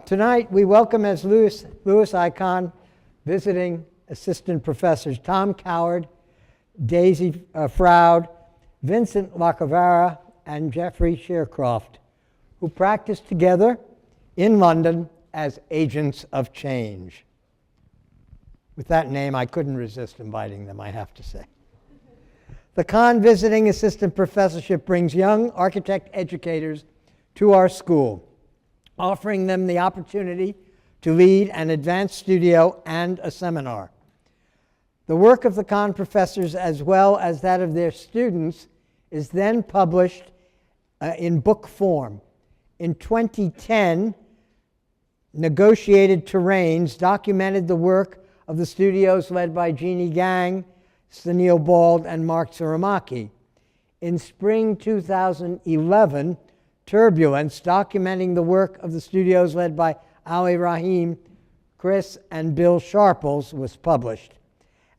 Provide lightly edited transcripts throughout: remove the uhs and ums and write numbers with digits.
Tonight we welcome as Lewis Icon visiting assistant professors Tom Coward, Daisy Froud, Vincent Lacavera, and Geoffrey Shearcroft, who practice together in London as agents of change. With that name, I couldn't resist inviting them, I have to say. The Kahn Visiting Assistant Professorship brings young architect educators to our school, offering them the opportunity to lead an advanced studio and a seminar. The work of the Kahn professors, as well as that of their students, is then published in book form. In 2010, Negotiated Terrains documented the work of the studios led by Jeannie Gang, Sunil Bald, and Mark Tsuramaki. In spring 2011, Turbulence, documenting the work of the studios led by Ali Rahim, Chris, and Bill Sharples, was published.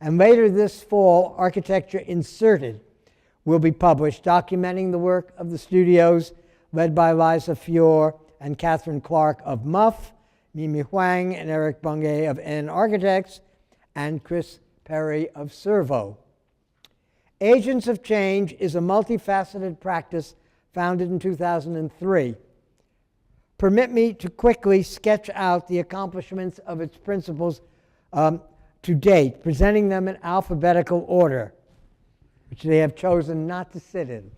And later this fall, Architecture Inserted will be published, documenting the work of the studios led by Liza Fior and Catherine Clark of Muff, Mimi Huang and Eric Bungay of N Architects, and Chris Perry of Servo. Agents of Change is a multifaceted practice founded in 2003. Permit me to quickly sketch out the accomplishments of its principles to date, presenting them in alphabetical order, which they have chosen not to sit in.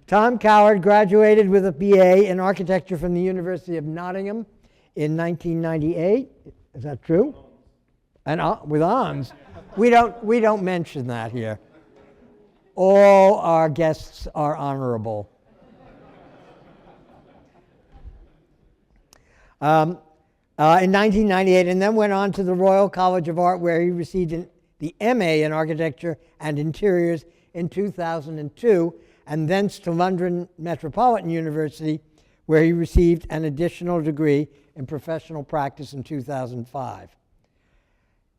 Tom Coward graduated with a BA in architecture from the University of Nottingham in 1998. Is that true? And with honors. We don't mention that here. All our guests are honorable. In 1998, and then went on to the Royal College of Art, where he received the MA in Architecture and Interiors in 2002, and thence to London Metropolitan University, where he received an additional degree in professional practice in 2005.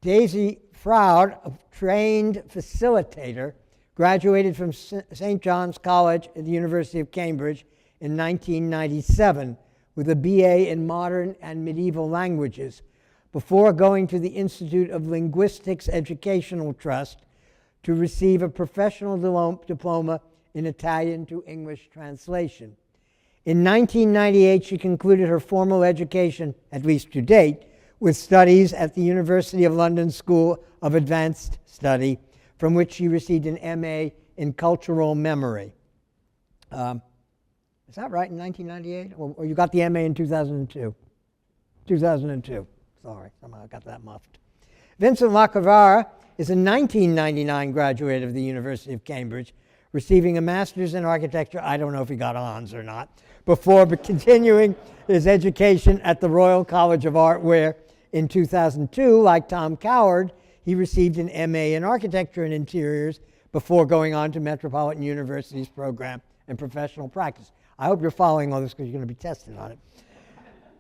Daisy Froud, a trained facilitator, graduated from St. John's College at the University of Cambridge in 1997 with a BA in Modern and Medieval Languages, before going to the Institute of Linguistics Educational Trust to receive a professional diploma in Italian to English translation. In 1998, she concluded her formal education, at least to date, with studies at the University of London School of Advanced Study, from which she received an MA in Cultural Memory. Is that right, in 1998? Or you got the MA in 2002? 2002. Sorry, somehow I got that muffed. Vincent Lacavera is a 1999 graduate of the University of Cambridge, receiving a master's in architecture, I don't know if he got honors or not, before continuing his education at the Royal College of Art, where in 2002, like Tom Coward, he received an MA in Architecture and Interiors before going on to Metropolitan University's program in professional practice. I hope you're following all this because you're going to be tested on it.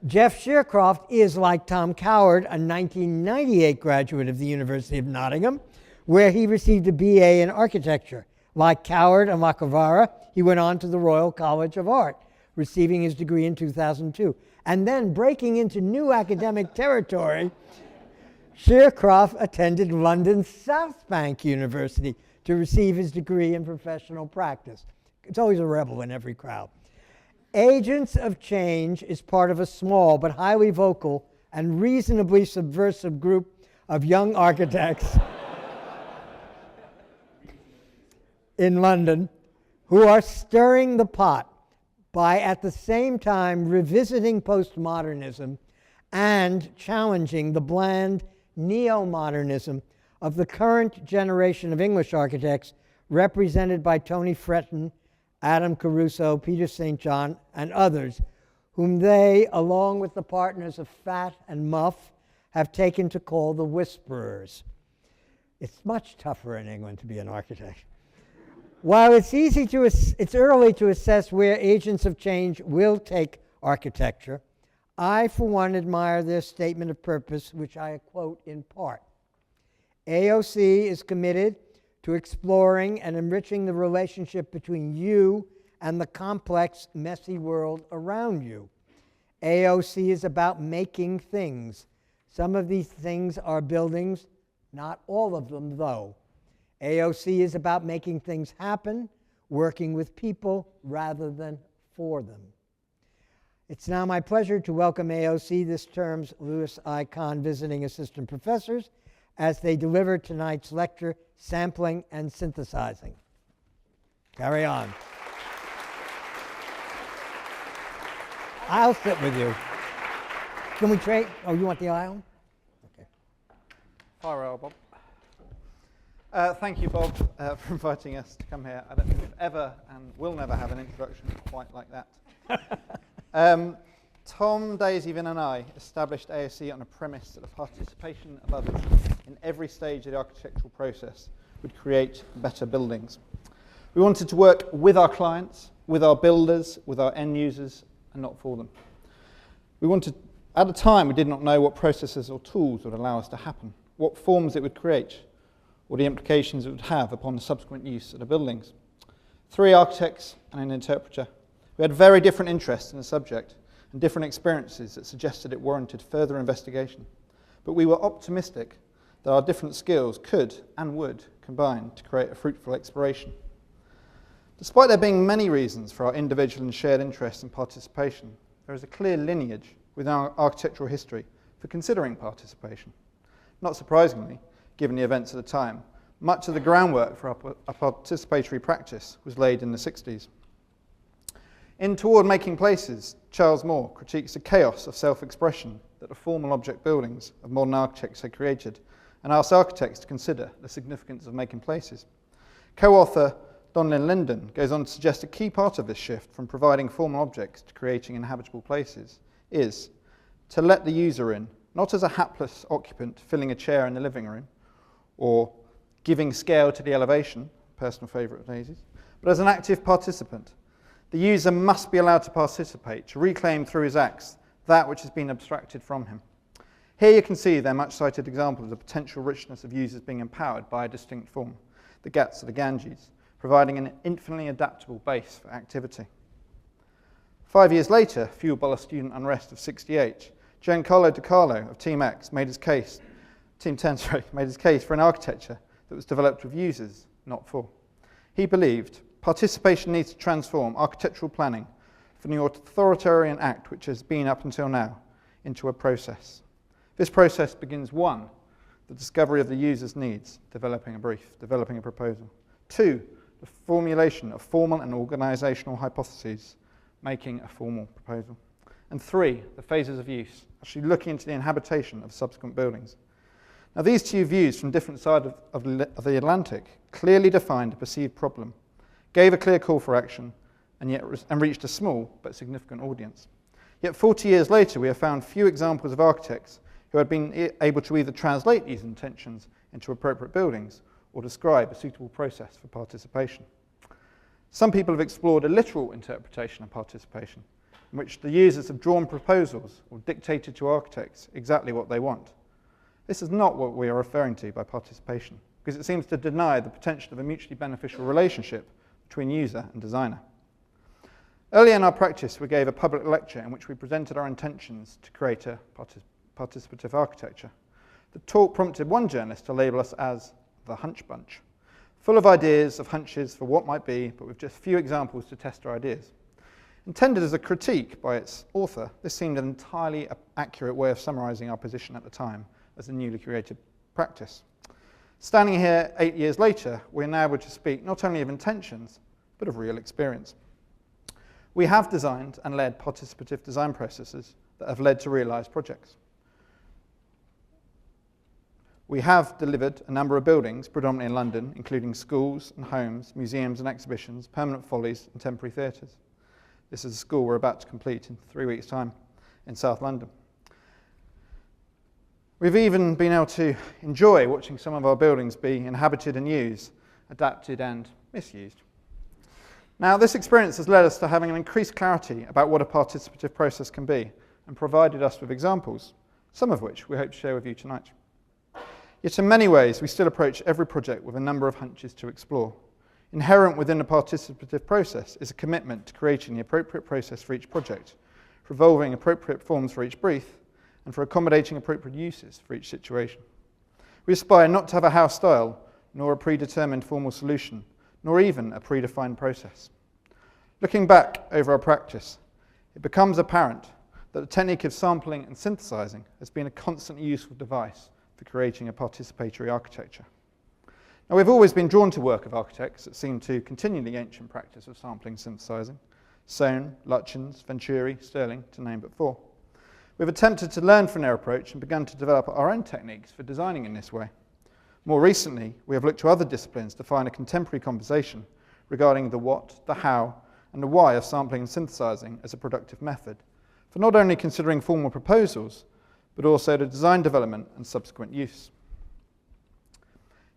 Geoff Shearcroft is, like Tom Coward, a 1998 graduate of the University of Nottingham, where he received a BA in Architecture. Like Coward and Lacavera, he went on to the Royal College of Art, receiving his degree in 2002. And then, breaking into new academic territory, Shearcroft attended London's South Bank University to receive his degree in professional practice. It's always a rebel in every crowd. Agents of Change is part of a small but highly vocal and reasonably subversive group of young architects in London who are stirring the pot by at the same time revisiting postmodernism and challenging the bland neo-modernism of the current generation of English architects, represented by Tony Fretton, Adam Caruso, Peter St. John, and others, whom they, along with the partners of Fat and Muff, have taken to call the Whisperers. It's much tougher in England to be an architect. While it's early to assess where agents of change will take architecture, I, for one, admire their statement of purpose, which I quote in part. AOC is committed to exploring and enriching the relationship between you and the complex, messy world around you. AOC is about making things. Some of these things are buildings, not all of them though. AOC is about making things happen, working with people rather than for them. It's now my pleasure to welcome AOC this term's Louis I. Kahn visiting assistant professors as they deliver tonight's lecture, Sampling and Synthesizing. Carry on. I'll sit with you. Can we trade? Oh, you want the aisle? Okay. Fire away, Bob. Thank you, Bob, for inviting us to come here. I don't think we've ever and will never have an introduction quite like that. Tom, Daisy, Vin and I established AOC on a premise that the participation of others in every stage of the architectural process would create better buildings. We wanted to work with our clients, with our builders, with our end users, and not for them. We wanted, at the time, we did not know what processes or tools would allow us to happen, what forms it would create, or the implications it would have upon the subsequent use of the buildings. 3 architects and an interpreter. We had very different interests in the subject and different experiences that suggested it warranted further investigation. But we were optimistic that our different skills could and would combine to create a fruitful exploration. Despite there being many reasons for our individual and shared interest in participation, there is a clear lineage within our architectural history for considering participation. Not surprisingly, given the events of the time, much of the groundwork for our participatory practice was laid in the 60s. In Toward Making Places, Charles Moore critiques the chaos of self-expression that the formal object buildings of modern architects had created and asks architects to consider the significance of making places. Co-author Donlin Linden goes on to suggest a key part of this shift from providing formal objects to creating inhabitable places is to let the user in, not as a hapless occupant filling a chair in the living room or giving scale to the elevation, personal favourite of Daisy's, but as an active participant. The user must be allowed to participate, to reclaim through his acts that which has been abstracted from him. Here you can see their much cited example of the potential richness of users being empowered by a distinct form, the Ghats or the Ganges, providing an infinitely adaptable base for activity. 5 years later, fueled by the student unrest of '68, Giancarlo De Carlo of Team 10 made his case for an architecture that was developed with users, not for. He believed participation needs to transform architectural planning from the authoritarian act which has been up until now into a process. This process begins 1, the discovery of the user's needs, developing a brief, developing a proposal. 2, the formulation of formal and organisational hypotheses, making a formal proposal. And 3, the phases of use, actually looking into the inhabitation of subsequent buildings. Now these 2 views from different sides of the Atlantic clearly defined a perceived problem, gave a clear call for action, and reached a small but significant audience. Yet 40 years later, we have found few examples of architects who had been able to either translate these intentions into appropriate buildings or describe a suitable process for participation. Some people have explored a literal interpretation of participation, in which the users have drawn proposals or dictated to architects exactly what they want. This is not what we are referring to by participation, because it seems to deny the potential of a mutually beneficial relationship between user and designer. Early in our practice, we gave a public lecture in which we presented our intentions to create a participative architecture. The talk prompted one journalist to label us as the hunch bunch, full of ideas of hunches for what might be, but with just few examples to test our ideas. Intended as a critique by its author, this seemed an entirely accurate way of summarising our position at the time as a newly created practice. Standing here 8 years later, we're now able to speak not only of intentions, but of real experience. We have designed and led participative design processes that have led to realised projects. We have delivered a number of buildings, predominantly in London, including schools and homes, museums and exhibitions, permanent follies and temporary theatres. This is a school we're about to complete in 3 weeks' time in South London. We've even been able to enjoy watching some of our buildings be inhabited and used, adapted and misused. Now, this experience has led us to having an increased clarity about what a participative process can be and provided us with examples, some of which we hope to share with you tonight. Yet in many ways, we still approach every project with a number of hunches to explore. Inherent within the participative process is a commitment to creating the appropriate process for each project, for evolving appropriate forms for each brief, and for accommodating appropriate uses for each situation. We aspire not to have a house style, nor a predetermined formal solution, nor even a predefined process. Looking back over our practice, it becomes apparent that the technique of sampling and synthesizing has been a constantly useful device for creating a participatory architecture. Now, we've always been drawn to work of architects that seem to continue the ancient practice of sampling and synthesizing: Soane, Lutyens, Venturi, Stirling, to name but four. We've attempted to learn from their approach and begun to develop our own techniques for designing in this way. More recently, we have looked to other disciplines to find a contemporary conversation regarding the what, the how, and the why of sampling and synthesizing as a productive method, for not only considering formal proposals, but also the design development and subsequent use.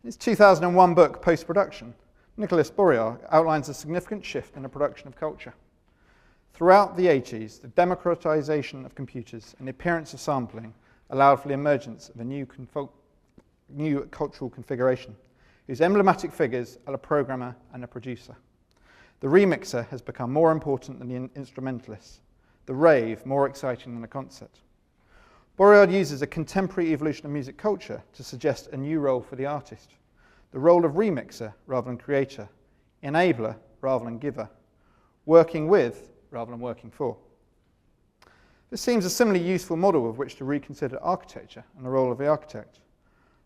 In his 2001 book, Post-Production, Nicholas Borear outlines a significant shift in the production of culture. Throughout the 80s, the democratization of computers and the appearance of sampling allowed for the emergence of a new cultural configuration, whose emblematic figures are a programmer and a producer. The remixer has become more important than the instrumentalist, the rave more exciting than the concert. Boreard uses a contemporary evolution of music culture to suggest a new role for the artist, the role of remixer rather than creator, enabler rather than giver, working with rather than working for. This seems a similarly useful model with which to reconsider architecture and the role of the architect.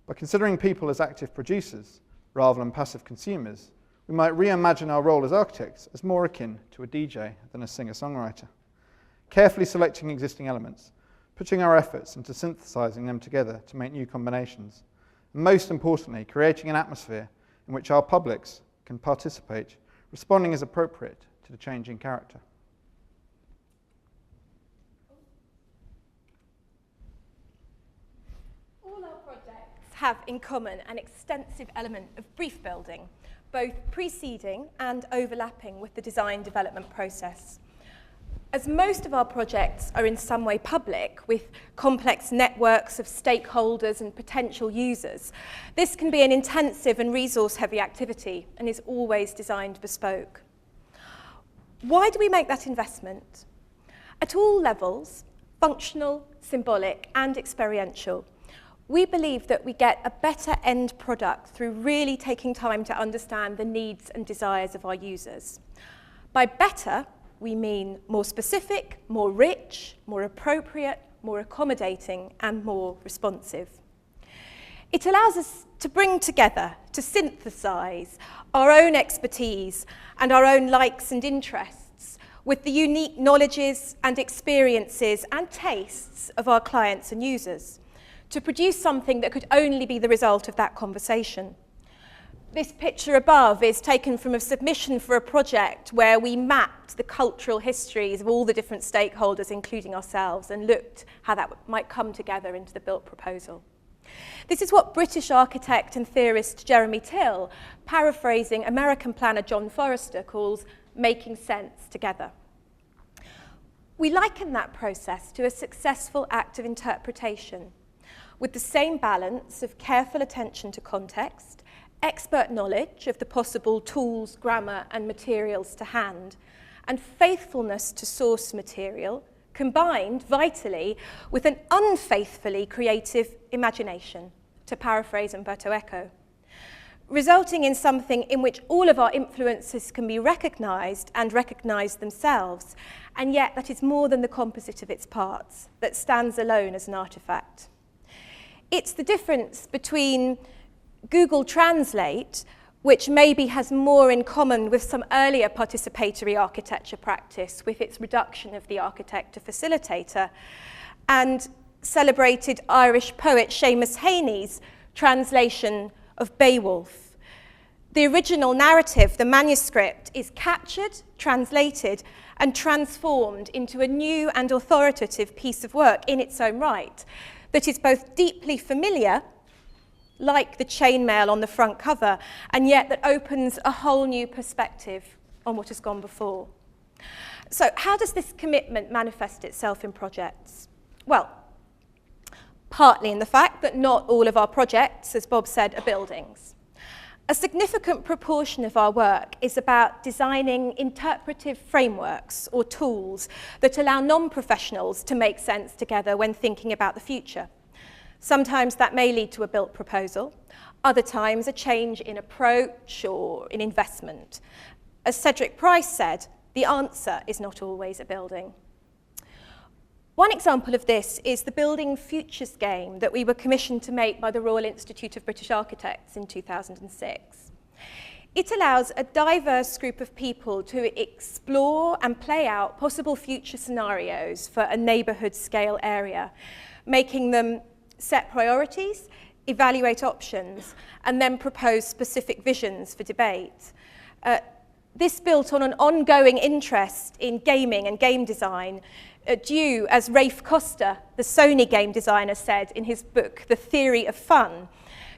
By considering people as active producers rather than passive consumers, we might reimagine our role as architects as more akin to a DJ than a singer-songwriter, carefully selecting existing elements, putting our efforts into synthesizing them together to make new combinations, and most importantly, creating an atmosphere in which our publics can participate, responding as appropriate to the changing character. Have in common an extensive element of brief building, both preceding and overlapping with the design development process. As most of our projects are in some way public, with complex networks of stakeholders and potential users, this can be an intensive and resource-heavy activity and is always designed bespoke. Why do we make that investment? At all levels, functional, symbolic, and experiential, we believe that we get a better end product through really taking time to understand the needs and desires of our users. By better, we mean more specific, more rich, more appropriate, more accommodating, and more responsive. It allows us to bring together, to synthesize our own expertise and our own likes and interests with the unique knowledges and experiences and tastes of our clients and users, to produce something that could only be the result of that conversation. This picture above is taken from a submission for a project where we mapped the cultural histories of all the different stakeholders, including ourselves, and looked how that might come together into the built proposal. This is what British architect and theorist Jeremy Till, paraphrasing American planner John Forrester, calls making sense together. We liken that process to a successful act of interpretation, with the same balance of careful attention to context, expert knowledge of the possible tools, grammar, and materials to hand, and faithfulness to source material, combined, vitally, with an unfaithfully creative imagination, to paraphrase Umberto Eco, resulting in something in which all of our influences can be recognised and recognise themselves, and yet that is more than the composite of its parts, that stands alone as an artefact. It's the difference between Google Translate, which maybe has more in common with some earlier participatory architecture practice with its reduction of the architect to facilitator, and celebrated Irish poet Seamus Heaney's translation of Beowulf. The original narrative, the manuscript, is captured, translated, and transformed into a new and authoritative piece of work in its own right that is both deeply familiar, like the chainmail on the front cover, and yet that opens a whole new perspective on what has gone before. So how does this commitment manifest itself in projects? Well, partly in the fact that not all of our projects, as Bob said, are buildings. A significant proportion of our work is about designing interpretive frameworks or tools that allow non-professionals to make sense together when thinking about the future. Sometimes that may lead to a built proposal, other times a change in approach or in investment. As Cedric Price said, the answer is not always a building. One example of this is the Building Futures game that we were commissioned to make by the Royal Institute of British Architects in 2006. It allows a diverse group of people to explore and play out possible future scenarios for a neighbourhood scale area, making them set priorities, evaluate options, and then propose specific visions for debate. This built on an ongoing interest in gaming and game design, due, as Rafe Costa, the Sony game designer, said in his book, The Theory of Fun,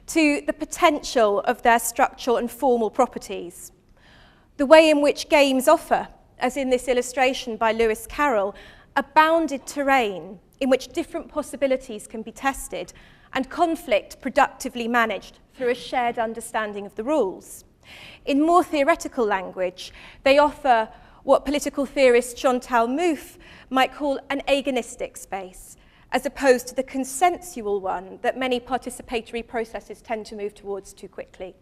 to the potential of their structural and formal properties. The way in which games offer, as in this illustration by Lewis Carroll, a bounded terrain in which different possibilities can be tested and conflict productively managed through a shared understanding of the rules. In more theoretical language, they offer what political theorist Chantal Mouffe might call an agonistic space, as opposed to the consensual one that many participatory processes tend to move towards too quickly.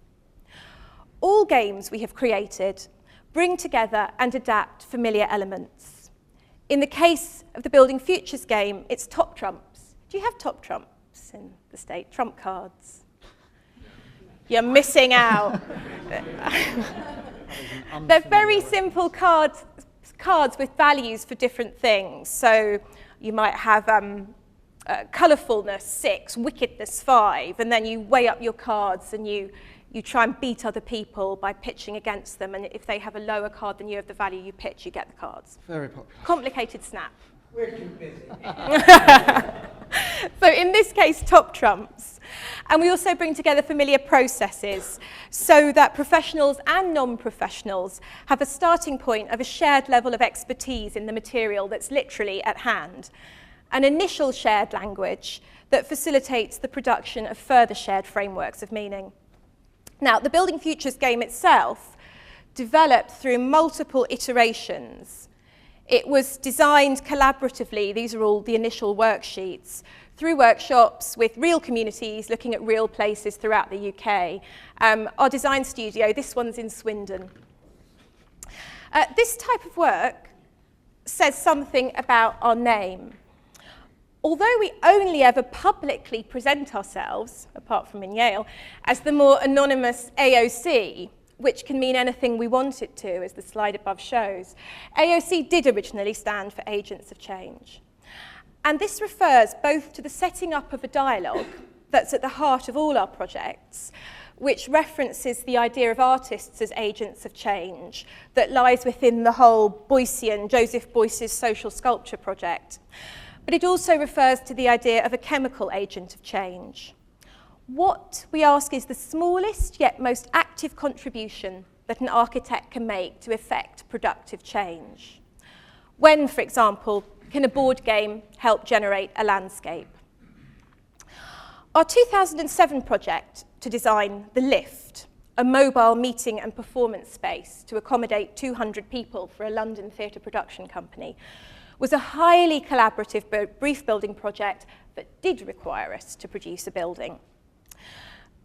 All games we have created bring together and adapt familiar elements. In the case of the Building Futures game, it's top trumps. Do you have top trumps in the state? Trump cards? You're missing out. They're very simple cards with values for different things. So you might have colourfulness 6, wickedness 5, and then you weigh up your cards and you try and beat other people by pitching against them. And if they have a lower card than you of the value you pitch, you get the cards. Very popular. Complicated snap. We're too busy. So in this case, top trumps. And we also bring together familiar processes so that professionals and non-professionals have a starting point of a shared level of expertise in the material that's literally at hand. An initial shared language that facilitates the production of further shared frameworks of meaning. Now, the Building Futures game itself developed through multiple iterations. It was designed collaboratively, these are all the initial worksheets, through workshops with real communities looking at real places throughout the UK. Our design studio, this one's in Swindon. This type of work says something about our name. Although we only ever publicly present ourselves, apart from in Yale, as the more anonymous AOC, which can mean anything we want it to, as the slide above shows, AOC did originally stand for Agents of Change. And this refers both to the setting up of a dialogue that's at the heart of all our projects, which references the idea of artists as agents of change that lies within the whole Boycean, Joseph Beuys's social sculpture project. But it also refers to the idea of a chemical agent of change. What we ask is the smallest yet most active contribution that an architect can make to effect productive change. When, for example, can a board game help generate a landscape? Our 2007 project to design The Lift, a mobile meeting and performance space to accommodate 200 people for a London theatre production company, was a highly collaborative brief building project that did require us to produce a building.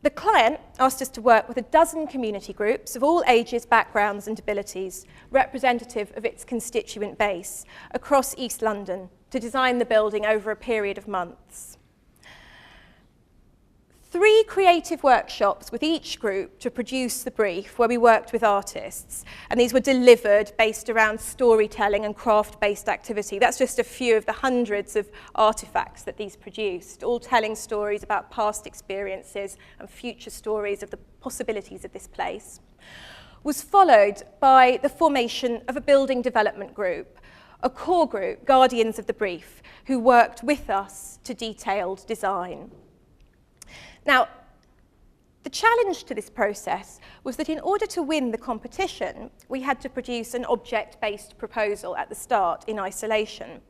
The client asked us to work with a dozen community groups of all ages, backgrounds and abilities, representative of its constituent base, across East London, to design the building over a period of months. 3 creative workshops with each group to produce the brief, where we worked with artists, and these were delivered based around storytelling and craft-based activity. That's just a few of the hundreds of artifacts that these produced, all telling stories about past experiences and future stories of the possibilities of this place, was followed by the formation of a building development group, a core group, guardians of the brief, who worked with us to detailed design. Now, the challenge to this process was that in order to win the competition, we had to produce an object-based proposal at the start in isolation.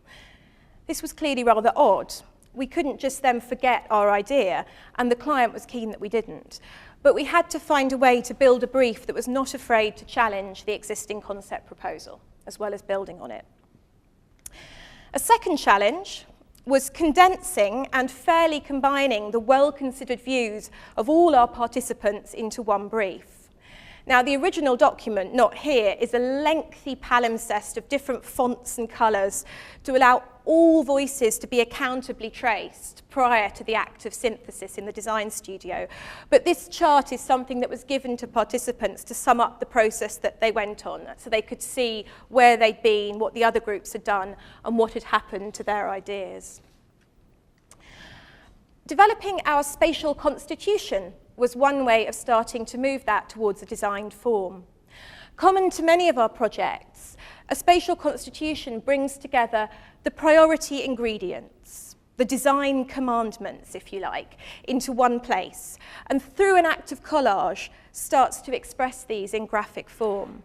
This was clearly rather odd. We couldn't just then forget our idea, and the client was keen that we didn't. but we had to find a way to build a brief that was not afraid to challenge the existing concept proposal, as well as building on it. A second challenge was condensing and fairly combining the well-considered views of all our participants into one brief. Now, the original document, not here, is a lengthy palimpsest of different fonts and colours to allow all voices to be accountably traced prior to the act of synthesis in the design studio. But this chart is something that was given to participants to sum up the process that they went on, so they could see where they'd been, what the other groups had done, and what had happened to their ideas. Developing our spatial constitution was one way of starting to move that towards a designed form. Common to many of our projects, a spatial constitution brings together the priority ingredients, the design commandments, if you like, into one place, and through an act of collage, starts to express these in graphic form.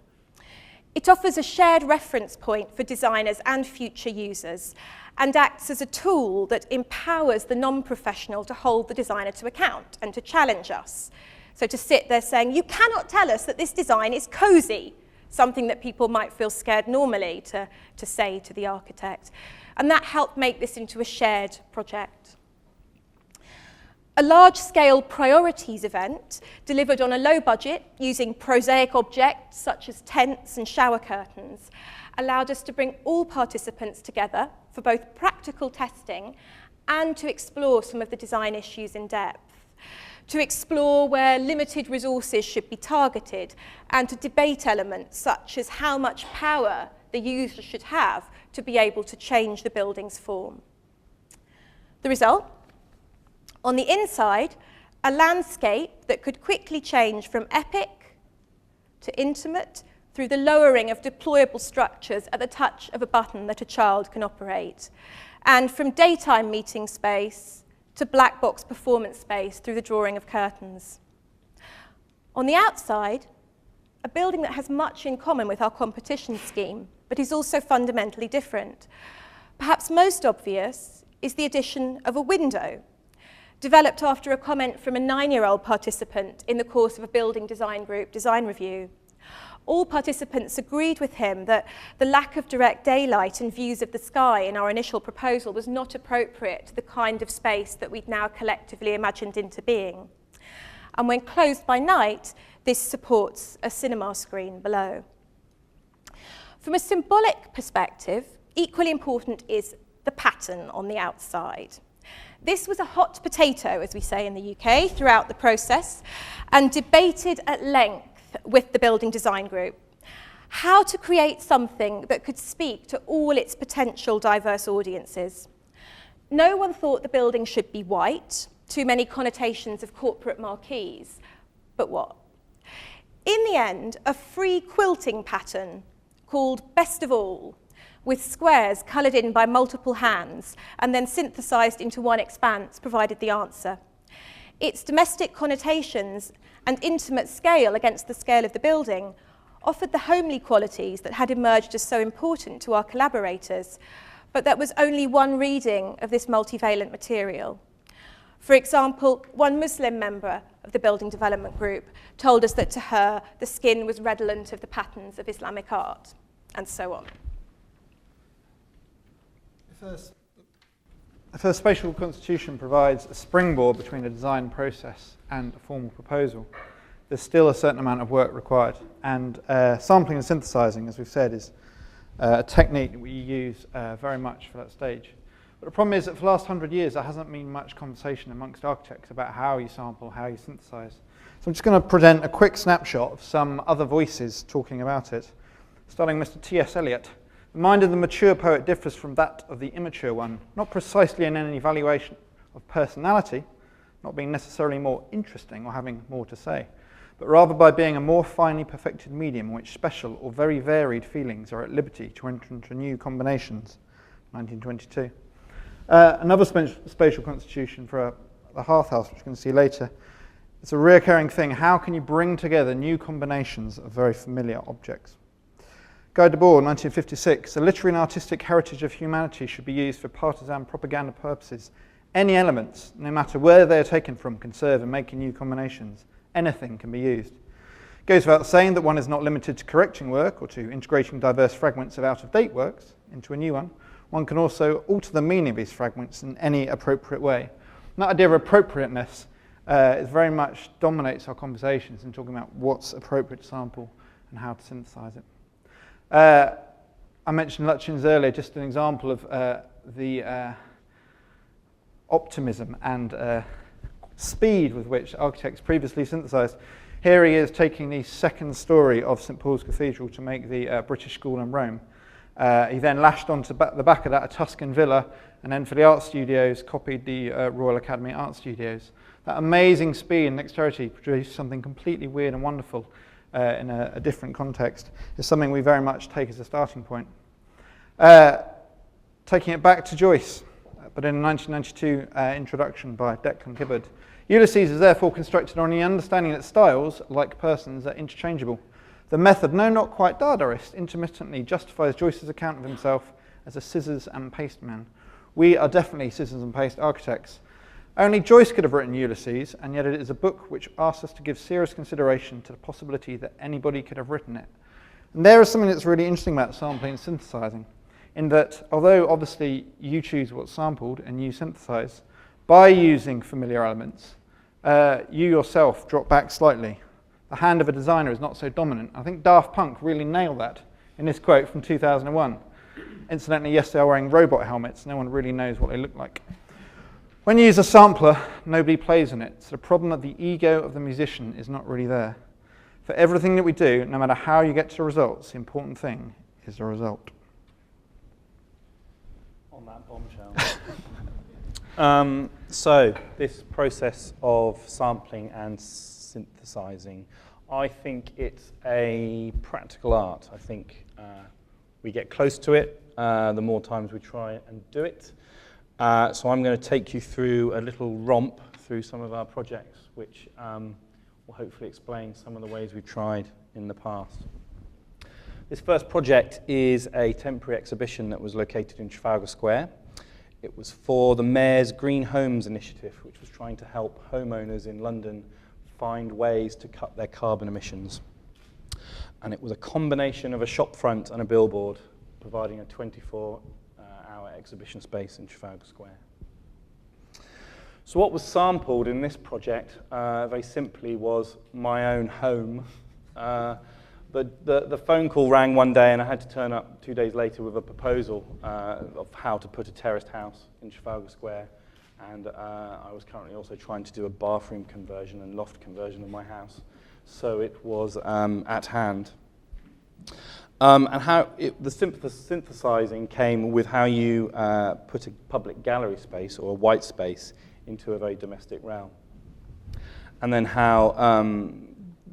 It offers a shared reference point for designers and future users, and acts as a tool that empowers the non-professional to hold the designer to account and to challenge us. So to sit there saying, you cannot tell us that this design is cozy, something that people might feel scared normally to say to the architect. And that helped make this into a shared project. A large-scale priorities event delivered on a low budget using prosaic objects such as tents and shower curtains allowed us to bring all participants together for both practical testing and to explore some of the design issues in depth, to explore where limited resources should be targeted, and to debate elements such as how much power the user should have to be able to change the building's form. The result? On the inside, a landscape that could quickly change from epic to intimate through the lowering of deployable structures at the touch of a button that a child can operate, and from daytime meeting space to black box performance space through the drawing of curtains. On the outside, a building that has much in common with our competition scheme, but is also fundamentally different. Perhaps most obvious is the addition of a window, developed after a comment from a 9-year-old participant in the course of a building design group design review. All participants agreed with him that the lack of direct daylight and views of the sky in our initial proposal was not appropriate to the kind of space that we'd now collectively imagined into being. And when closed by night, this supports a cinema screen below. From a symbolic perspective, equally important is the pattern on the outside. This was a hot potato, as we say in the UK, throughout the process, and debated at length with the building design group. How to create something that could speak to all its potential diverse audiences. No one thought the building should be white, too many connotations of corporate marquees, but what? In the end, a free quilting pattern called Best of All, with squares coloured in by multiple hands and then synthesised into one expanse, provided the answer. Its domestic connotations and intimate scale against the scale of the building offered the homely qualities that had emerged as so important to our collaborators, but that was only one reading of this multivalent material. For example, one Muslim member of the building development group told us that to her, the skin was redolent of the patterns of Islamic art, and so on. The first spatial constitution provides a springboard between a design process and a formal proposal. There's still a certain amount of work required, and sampling and synthesizing, as we've said, is a technique that we use very much for that stage. But the problem is that for the last 100 years, there hasn't been much conversation amongst architects about how you sample, how you synthesize. So I'm just going to present a quick snapshot of some other voices talking about it, starting with Mr. T.S. Eliot. The mind of the mature poet differs from that of the immature one, not precisely in any evaluation of personality, not being necessarily more interesting or having more to say, but rather by being a more finely perfected medium in which special or very varied feelings are at liberty to enter into new combinations. 1922. Another spatial constitution for the Hearth House, which you can see later. It's a recurring thing. How can you bring together new combinations of very familiar objects? Guy Debord, 1956, the literary and artistic heritage of humanity should be used for partisan propaganda purposes. Any elements, no matter where they are taken from, can serve in making new combinations. anything can be used. It goes without saying that one is not limited to correcting work or to integrating diverse fragments of out-of-date works into a new one. One can also alter the meaning of these fragments in any appropriate way. And that idea of appropriateness is very much dominates our conversations in talking about what's appropriate to sample and how to synthesize it. I mentioned Lutyens earlier, just an example of the optimism and speed with which architects previously synthesized. Here he is taking the second story of St Paul's Cathedral to make the British School in Rome. He then lashed onto the back of that a Tuscan villa, and then for the art studios copied the Royal Academy Art Studios. That amazing speed and dexterity produced something completely weird and wonderful in a different context is something we very much take as a starting point. Taking it back to Joyce, but in a 1992 introduction by Declan Gibbard, Ulysses is therefore constructed on the understanding that styles, like persons, are interchangeable. The method, no, not quite Dadaist, intermittently justifies Joyce's account of himself as a scissors and paste man. We are definitely scissors and paste architects. Only Joyce could have written Ulysses, and yet it is a book which asks us to give serious consideration to the possibility that anybody could have written it. And there is something that's really interesting about sampling and synthesizing, in that although obviously you choose what's sampled and you synthesize, by using familiar elements, you yourself drop back slightly. The hand of a designer is not so dominant. I think Daft Punk really nailed that in this quote from 2001. Incidentally, yes, they are wearing robot helmets. No one really knows what they look like. When you use a sampler, nobody plays in it. So the problem that the ego of the musician is not really there. For everything that we do, no matter how you get to the results, the important thing is the result. On that bombshell. So this process of sampling and synthesizing, I think it's a practical art. I think we get close to it the more times we try and do it. So I'm going to take you through a little romp through some of our projects, which will hopefully explain some of the ways we've tried in the past. This first project is a temporary exhibition that was located in Trafalgar Square. It was for the Mayor's Green Homes initiative, which was trying to help homeowners in London find ways to cut their carbon emissions. And it was a combination of a shop front and a billboard, providing a 24-hour exhibition space in Trafalgar Square. So what was sampled in this project, very simply, was my own home. The phone call rang one day and I had to turn up 2 days later with a proposal of how to put a terraced house in Trafalgar Square. And I was currently also trying to do a bathroom conversion and loft conversion of my house. So it was at hand. And how the synthesizing came with how you put a public gallery space or a white space into a very domestic realm. And then how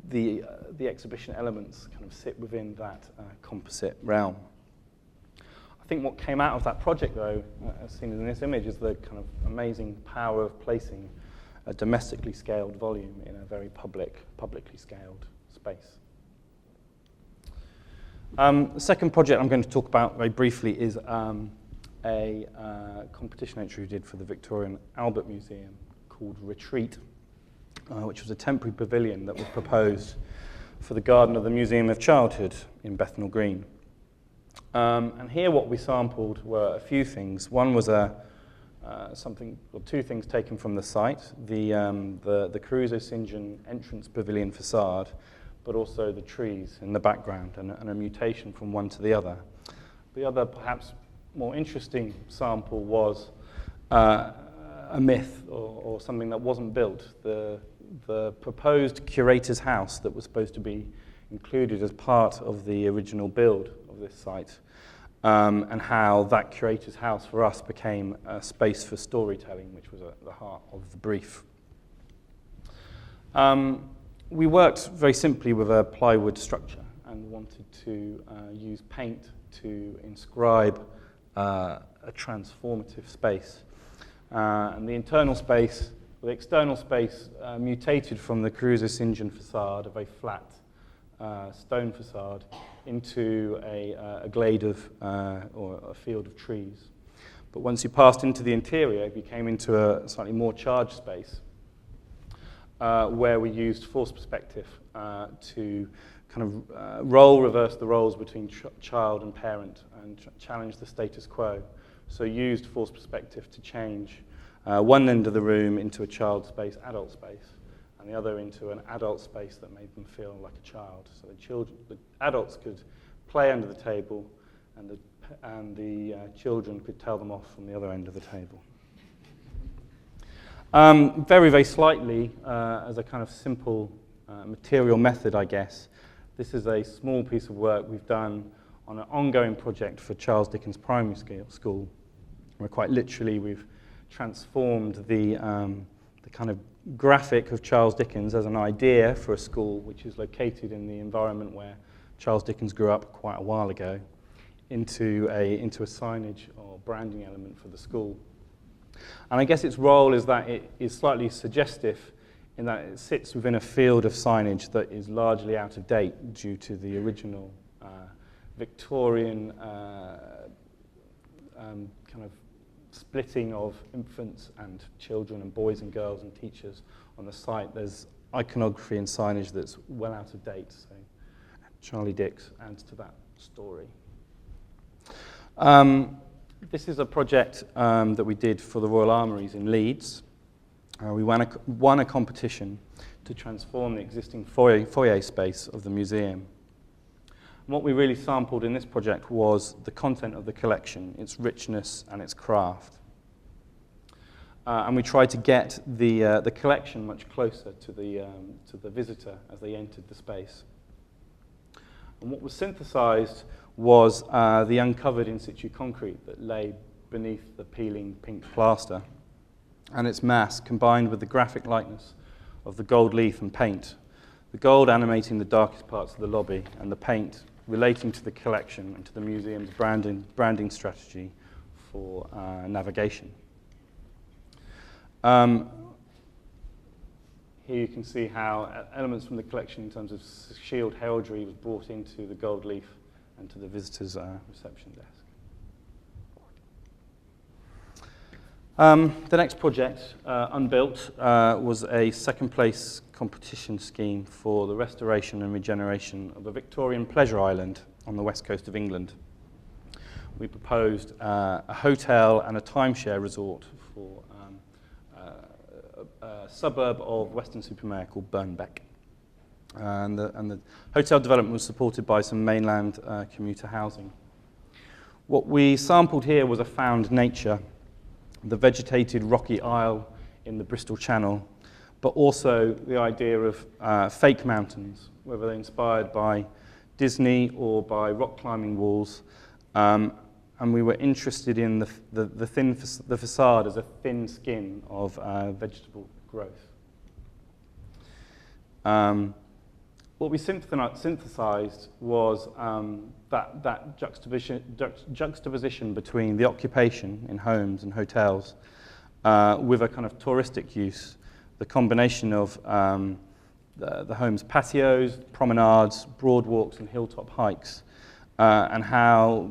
the exhibition elements kind of sit within that composite realm. I think what came out of that project, though, as seen in this image, is the kind of amazing power of placing a domestically scaled volume in a very publicly scaled space. The second project I'm going to talk about very briefly is a competition entry we did for the Victorian Albert Museum called Retreat, which was a temporary pavilion that was proposed for the garden of the Museum of Childhood in Bethnal Green. And here what we sampled were a few things. One was two things taken from the site, the Caruso St. John entrance pavilion facade, but also the trees in the background and a mutation from one to the other. The other, perhaps more interesting sample was a myth or something that wasn't built. The proposed curator's house that was supposed to be included as part of the original build of this site, and how that curator's house for us became a space for storytelling, which was at the heart of the brief. We worked very simply with a plywood structure and wanted to use paint to inscribe a transformative space. And the internal space, the external space, mutated from the Caruso St. John facade, a very flat stone facade, into a glade of, or a field of trees. But once you passed into the interior, you came into a slightly more charged space. where we used forced perspective to kind of reverse the roles between child and parent and challenge the status quo. So used forced perspective to change one end of the room into a child space, adult space, and the other into an adult space that made them feel like a child. So the adults could play under the table, and the children could tell them off from the other end of the table. Very, very slightly, as a kind of simple material method, I guess, this is a small piece of work we've done on an ongoing project for Charles Dickens Primary School, where quite literally we've transformed the kind of graphic of Charles Dickens as an idea for a school which is located in the environment where Charles Dickens grew up quite a while ago into a signage or branding element for the school. And I guess its role is that it is slightly suggestive in that it sits within a field of signage that is largely out of date due to the original Victorian kind of splitting of infants and children and boys and girls and teachers on the site. There's iconography and signage that's well out of date, so Charlie Dix adds to that story. This is a project that we did for the Royal Armouries in Leeds. We won a competition to transform the existing foyer space of the museum. And what we really sampled in this project was the content of the collection, its richness and its craft. And we tried to get the collection much closer to the visitor as they entered the space. And what was synthesized was the uncovered in situ concrete that lay beneath the peeling pink plaster, and its mass combined with the graphic lightness of the gold leaf and paint, the gold animating the darkest parts of the lobby, and the paint relating to the collection and to the museum's branding strategy for navigation. Here you can see how elements from the collection in terms of shield heraldry was brought into the gold leaf and to the visitors' reception desk. The next project, Unbuilt, was a second-place competition scheme for the restoration and regeneration of a Victorian pleasure island on the west coast of England. We proposed a hotel and a timeshare resort for a suburb of Weston-super-Mare called Burnbeck. And the hotel development was supported by some mainland commuter housing. What we sampled here was a found nature, the vegetated rocky isle in the Bristol Channel, but also the idea of fake mountains, whether they're inspired by Disney or by rock climbing walls. And we were interested in the facade as a thin skin of vegetable growth. What we synthesized was that juxtaposition between the occupation in homes and hotels with a kind of touristic use, the combination of the home's patios, promenades, broad walks and hilltop hikes, and how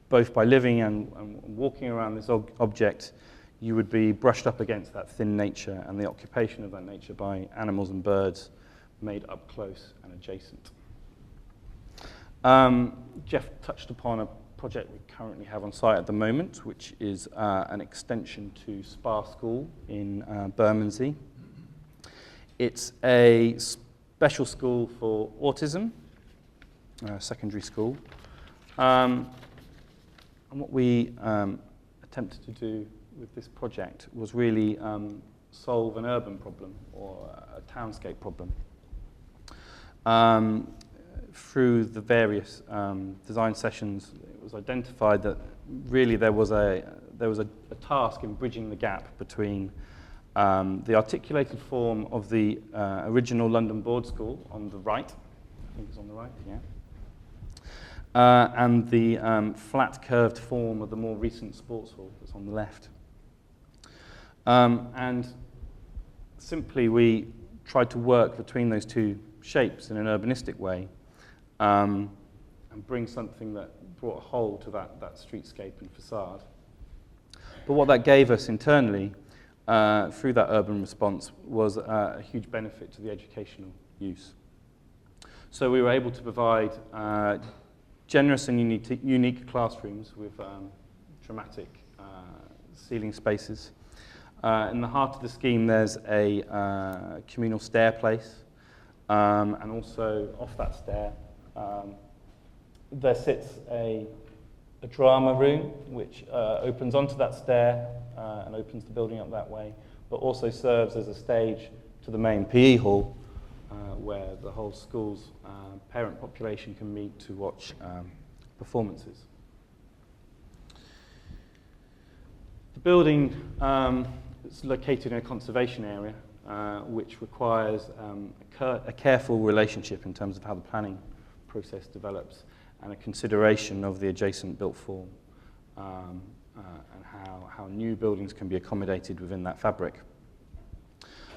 both by living and walking around this object, you would be brushed up against that thin nature and the occupation of that nature by animals and birds made up close and adjacent. Geoff touched upon a project we currently have on site at the moment, which is an extension to Spa School in Bermondsey. It's a special school for autism, secondary school. And what we attempted to do with this project was really solve an urban problem or a townscape problem. Through the various design sessions, it was identified that really there was a task in bridging the gap between the articulated form of the original London Board School on the right, I think it's on the right, yeah, and the flat curved form of the more recent sports hall that's on the left. And simply we tried to work between those two shapes in an urbanistic way and bring something that brought a whole to that streetscape and facade. But what that gave us internally through that urban response was a huge benefit to the educational use. So we were able to provide generous and unique classrooms with dramatic ceiling spaces. In the heart of the scheme, there's a communal stair place, and also off that stair, there sits a drama room, which opens onto that stair and opens the building up that way, but also serves as a stage to the main PE hall, where the whole school's parent population can meet to watch performances. The building is located in a conservation area, which requires a careful relationship in terms of how the planning process develops and a consideration of the adjacent built form and how new buildings can be accommodated within that fabric.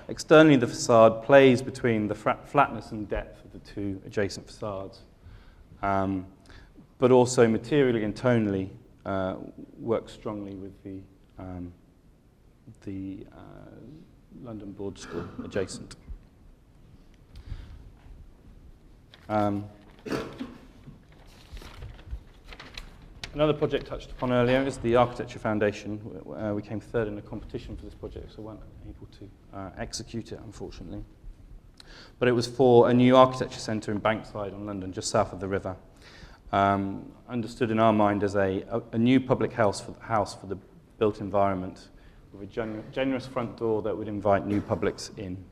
Externally, the facade plays between the flatness and depth of the two adjacent facades, but also materially and tonally works strongly with the London Board School adjacent. Another project touched upon earlier is the Architecture Foundation. We came third in a competition for this project, so weren't able to execute it, unfortunately. But it was for a new architecture centre in Bankside on London, just south of the river. Understood in our mind as a new public house for the built environment, with a generous front door that would invite new publics in.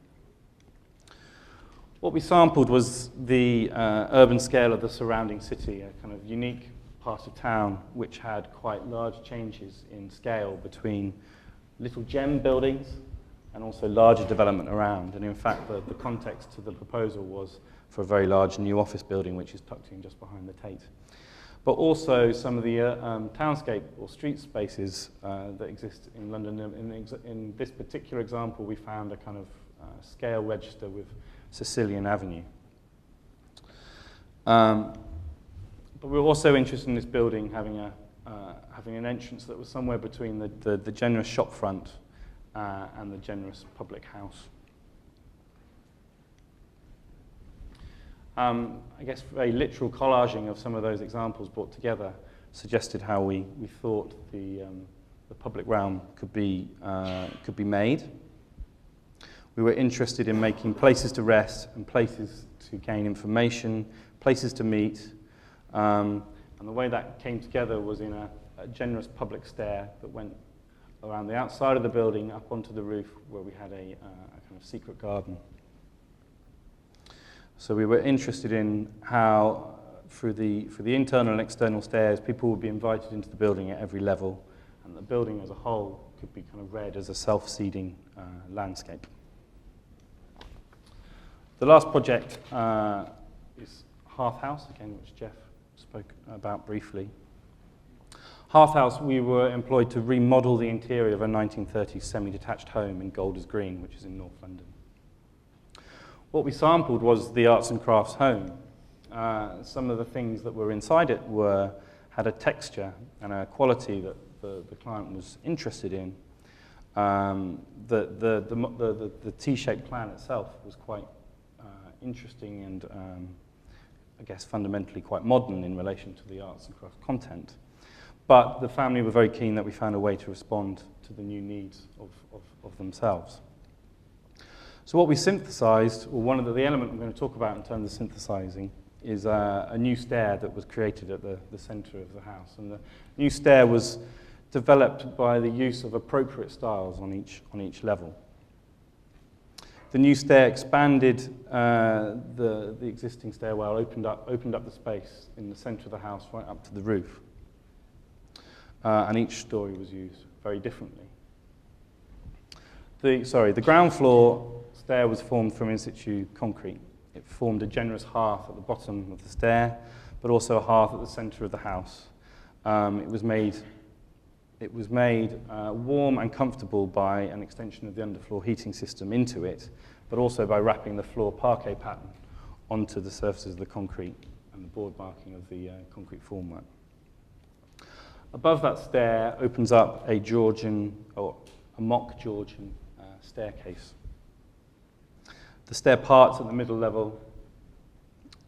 What we sampled was the urban scale of the surrounding city, a kind of unique part of town which had quite large changes in scale between little gem buildings and also larger development around. And in fact, the context to the proposal was for a very large new office building which is tucked in just behind the Tate. But also some of the townscape or street spaces that exist in London. In this particular example, we found a kind of scale register with Sicilian Avenue. But we were also interested in this building having an entrance that was somewhere between the generous shop front and the generous public house. I guess a literal collaging of some of those examples brought together suggested how we thought the public realm could be made. We were interested in making places to rest and places to gain information, places to meet, and the way that came together was in a generous public stair that went around the outside of the building up onto the roof where we had a kind of secret garden. So we were interested in how, through the internal and external stairs, people would be invited into the building at every level, and the building as a whole could be kind of read as a self-seeding landscape. The last project is Hearth House, again, which Geoff spoke about briefly. Hearth House, we were employed to remodel the interior of a 1930s semi-detached home in Golders Green, which is in North London. What we sampled was the arts and crafts home. Some of the things that were inside it had a texture and a quality that the client was interested in. The T-shaped plan itself was quite interesting and I guess fundamentally quite modern in relation to the arts and crafts content. But the family were very keen that we found a way to respond to the new needs of themselves. So what we synthesized, or one of the element I'm going to talk about in terms of synthesizing, is a new stair that was created at the center of the house. And the new stair was developed by the use of appropriate styles on each level. The new stair expanded the existing stairwell, opened up the space in the center of the house right up to the roof. And each story was used very differently. The ground floor stair was formed from in situ concrete. It formed a generous hearth at the bottom of the stair, but also a hearth at the center of the house. It was made warm and comfortable by an extension of the underfloor heating system into it, but also by wrapping the floor parquet pattern onto the surfaces of the concrete and the board marking of the concrete formwork. Above that stair opens up a Georgian, or a mock Georgian staircase. The stair parts at the middle level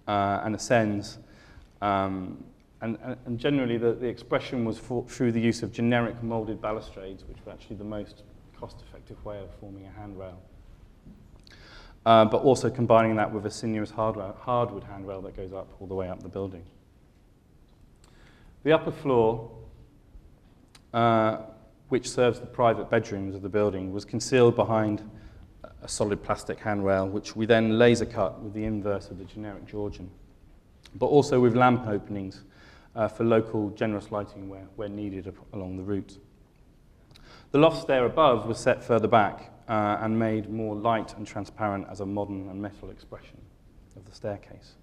and ascends, and generally the expression was through the use of generic moulded balustrades, which were actually the most cost-effective way of forming a handrail. But also combining that with a sinuous hardwood handrail that goes up all the way up the building. The upper floor, which serves the private bedrooms of the building, was concealed behind a solid plastic handrail, which we then laser cut with the inverse of the generic Georgian, but also with lamp openings for local generous lighting where needed along the route. The loft stair above was set further back and made more light and transparent as a modern and metal expression of the staircase.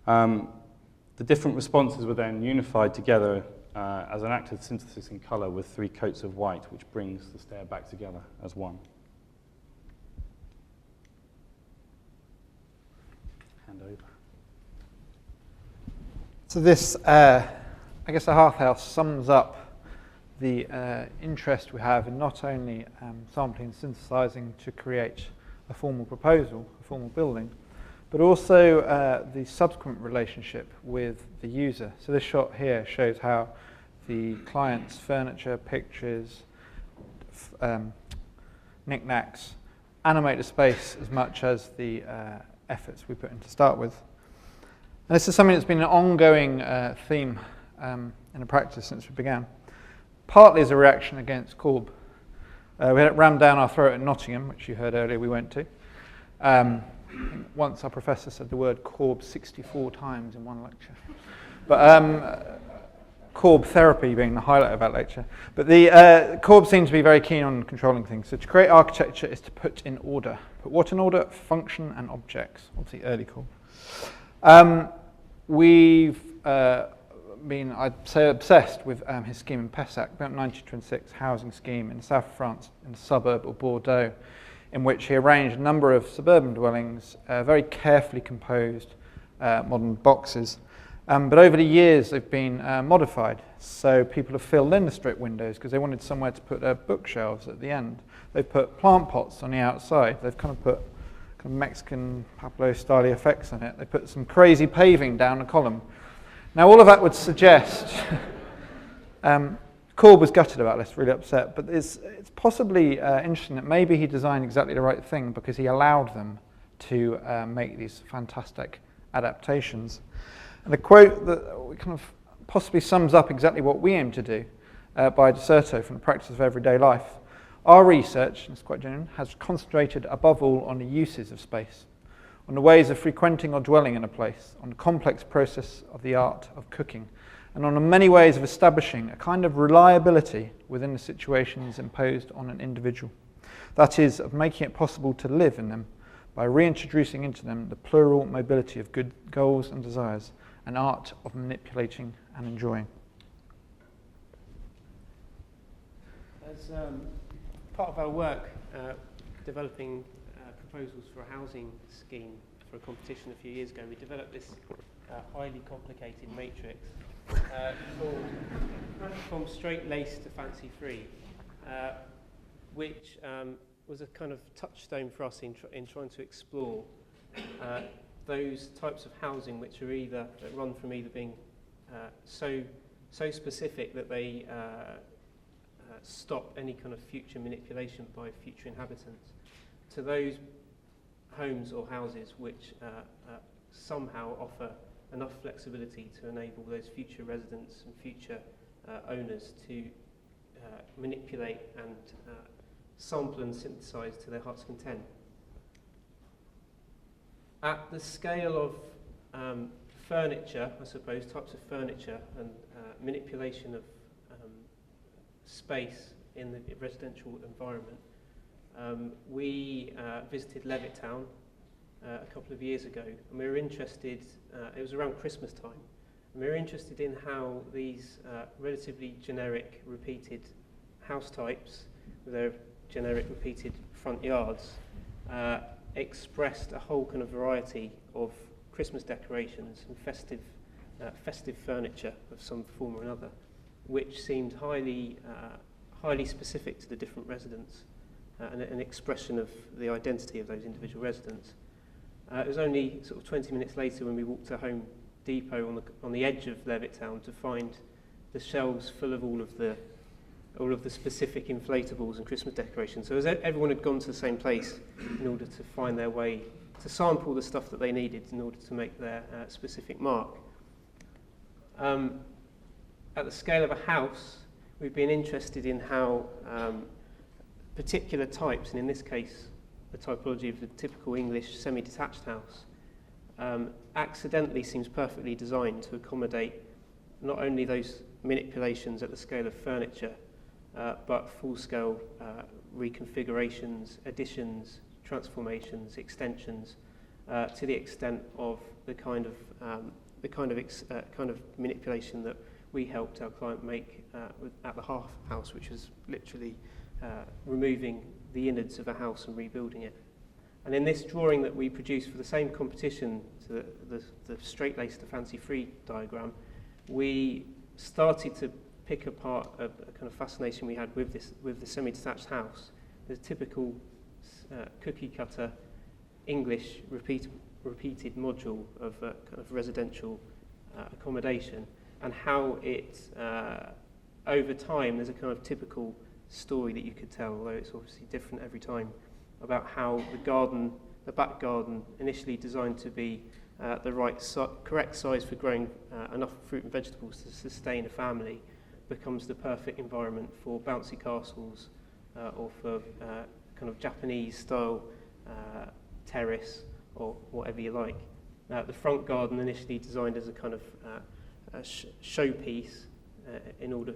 The different responses were then unified together as an act of synthesis in colour with 3 coats of white, which brings the stair back together as one. Hand over. So this, I guess, a hearth house sums up the interest we have in not only sampling and synthesizing to create a formal proposal, a formal building, but also the subsequent relationship with the user. So this shot here shows how the client's furniture, pictures, knickknacks animate the space as much as the efforts we put in to start with. And this is something that's been an ongoing theme in the practice since we began. Partly as a reaction against Korb. We had it rammed down our throat at Nottingham, which you heard earlier we went to. Once our professor said the word Korb 64 times in one lecture. But Korb therapy being the highlight of that lecture. But the Korb seemed to be very keen on controlling things. So to create architecture is to put in order. Put what in order? Function and objects. Obviously early Korb. We've been, I'd say, obsessed with his scheme in Pessac, built in 1926 housing scheme in the south of France, in the suburb of Bordeaux, in which he arranged a number of suburban dwellings, very carefully composed modern boxes. But over the years, they've been modified. So people have filled in the strip windows because they wanted somewhere to put their bookshelves at the end. They've put plant pots on the outside. They've kind of put kind of Mexican Pablo-style effects on it. They put some crazy paving down a column. Now, all of that would suggest Korb was gutted about this, really upset, but it's possibly interesting that maybe he designed exactly the right thing because he allowed them to make these fantastic adaptations. And the quote that kind of possibly sums up exactly what we aim to do by Deserto from the practice of everyday life. Our research, and it's quite genuine, has concentrated above all on the uses of space, on the ways of frequenting or dwelling in a place, on the complex process of the art of cooking, and on the many ways of establishing a kind of reliability within the situations imposed on an individual. That is, of making it possible to live in them by reintroducing into them the plural mobility of good goals and desires, an art of manipulating and enjoying. As part of our work developing proposals for a housing scheme for a competition a few years ago, we developed this highly complicated matrix called From Straight Lace to Fancy Free, which was a kind of touchstone for us in trying to explore those types of housing which are either that run from either being so specific that they stop any kind of future manipulation by future inhabitants, to those homes or houses which somehow offer enough flexibility to enable those future residents and future owners to manipulate and sample and synthesize to their heart's content. At the scale of furniture, I suppose, types of furniture and manipulation of space in the residential environment, we visited Levittown a couple of years ago, and we were interested, it was around Christmas time, and we were interested in how these relatively generic repeated house types with their generic repeated front yards expressed a whole kind of variety of Christmas decorations and festive furniture of some form or another, which seemed highly highly specific to the different residents and an expression of the identity of those individual residents. It was only sort of 20 minutes later when we walked to Home Depot on the edge of Levittown to find the shelves full of all of the specific inflatables and Christmas decorations. So as everyone had gone to the same place in order to find their way to sample the stuff that they needed in order to make their specific mark. At the scale of a house, we've been interested in how particular types, and in this case, the typology of the typical English semi-detached house, accidentally seems perfectly designed to accommodate not only those manipulations at the scale of furniture, but full-scale reconfigurations, additions, transformations, extensions, to the extent of the kind of manipulation that we helped our client make at the half house, which was literally removing the innards of a house and rebuilding it. And in this drawing that we produced for the same competition, to the straight-laced, the fancy-free diagram, we started to pick apart a kind of fascination we had with the semi-detached house, the typical cookie-cutter English repeated module of kind of residential accommodation, and how it, over time, there's a kind of typical story that you could tell, although it's obviously different every time, about how the back garden, initially designed to be the correct size for growing enough fruit and vegetables to sustain a family, becomes the perfect environment for bouncy castles or for kind of Japanese-style terrace or whatever you like. The front garden, initially designed as a kind of showpiece in order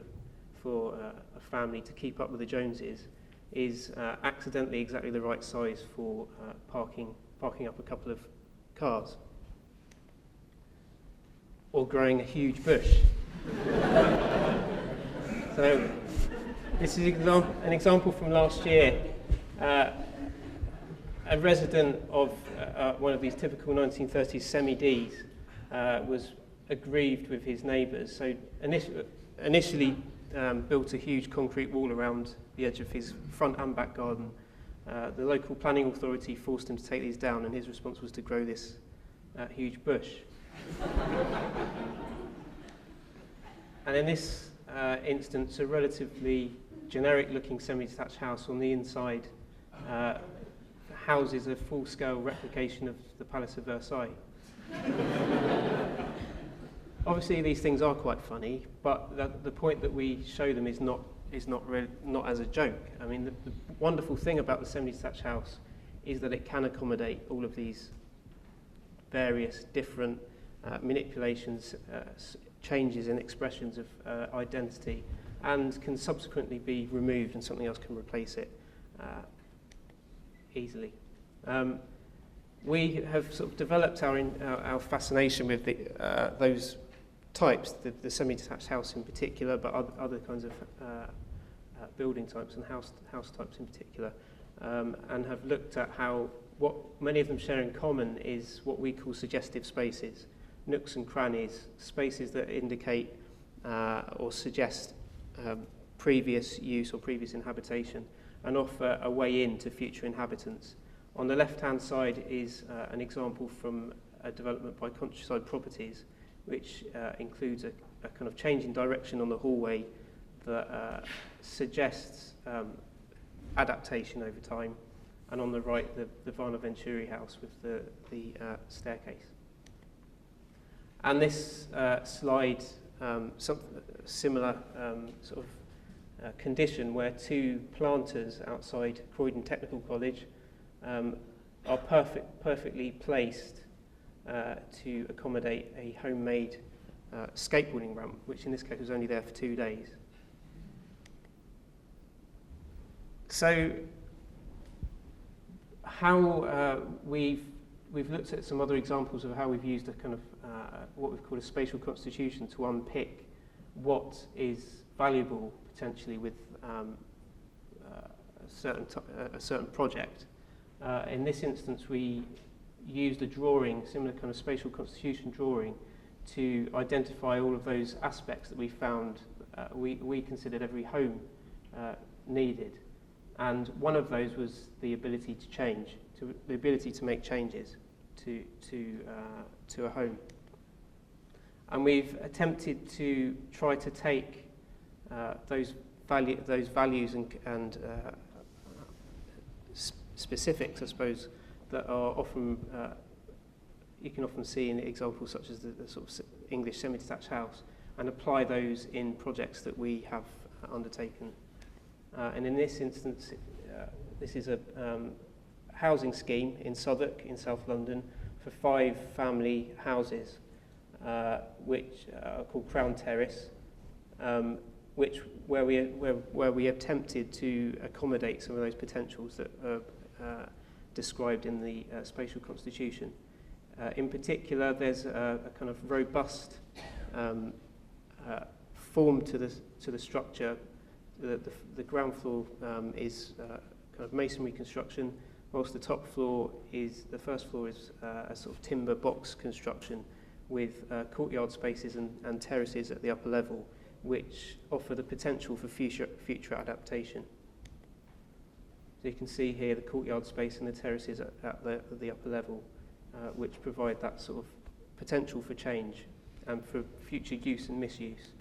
for a family to keep up with the Joneses, is accidentally exactly the right size for parking up a couple of cars or growing a huge bush. So this is an example from last year. A resident of one of these typical 1930s semi-Ds was aggrieved with his neighbours. So initially built a huge concrete wall around the edge of his front and back garden. The local planning authority forced him to take these down, and his response was to grow this huge bush. And in this instance, a relatively generic-looking semi-detached house on the inside houses a full-scale replication of the Palace of Versailles. Obviously, these things are quite funny, but the point that we show them is not as a joke. I mean, the wonderful thing about the semi-detached house is that it can accommodate all of these various different manipulations, changes in expressions of identity, and can subsequently be removed and something else can replace it easily. We have sort of developed our fascination with those types, the semi-detached house in particular, but other kinds of building types and house types in particular, and have looked at how what many of them share in common is what we call suggestive spaces, nooks and crannies, spaces that indicate or suggest previous use or previous inhabitation and offer a way in to future inhabitants. On the left-hand side is an example from a development by Countryside Properties, which includes a kind of change in direction on the hallway that suggests adaptation over time, and on the right, the Varna Venturi house with the staircase. And this slide, some similar sort of condition where two planters outside Croydon Technical College are perfectly placed to accommodate a homemade skateboarding ramp, which in this case was only there for 2 days. So how we've looked at some other examples of how we've used a kind of what we've called a spatial constitution to unpick what is valuable potentially with a certain project. In this instance, we used a drawing, similar kind of spatial constitution drawing, to identify all of those aspects that we found we considered every home needed. And one of those was the ability to change, the ability to make changes to a home. And we've attempted to try to take those values and specifics, I suppose, that are often you can often see in examples such as the sort of English semi-detached house, and apply those in projects that we have undertaken. And in this instance, this is a housing scheme in Southwark, in South London, for 5 family houses, which are called Crown Terrace, where we attempted to accommodate some of those potentials that are described in the Spatial Constitution. In particular, there's a kind of robust form to the structure. The ground floor is kind of masonry construction, whilst the top floor the first floor is a sort of timber box construction with courtyard spaces and terraces at the upper level, which offer the potential for future adaptation. So you can see here the courtyard space and the terraces at the upper level, which provide that sort of potential for change and for future use and misuse.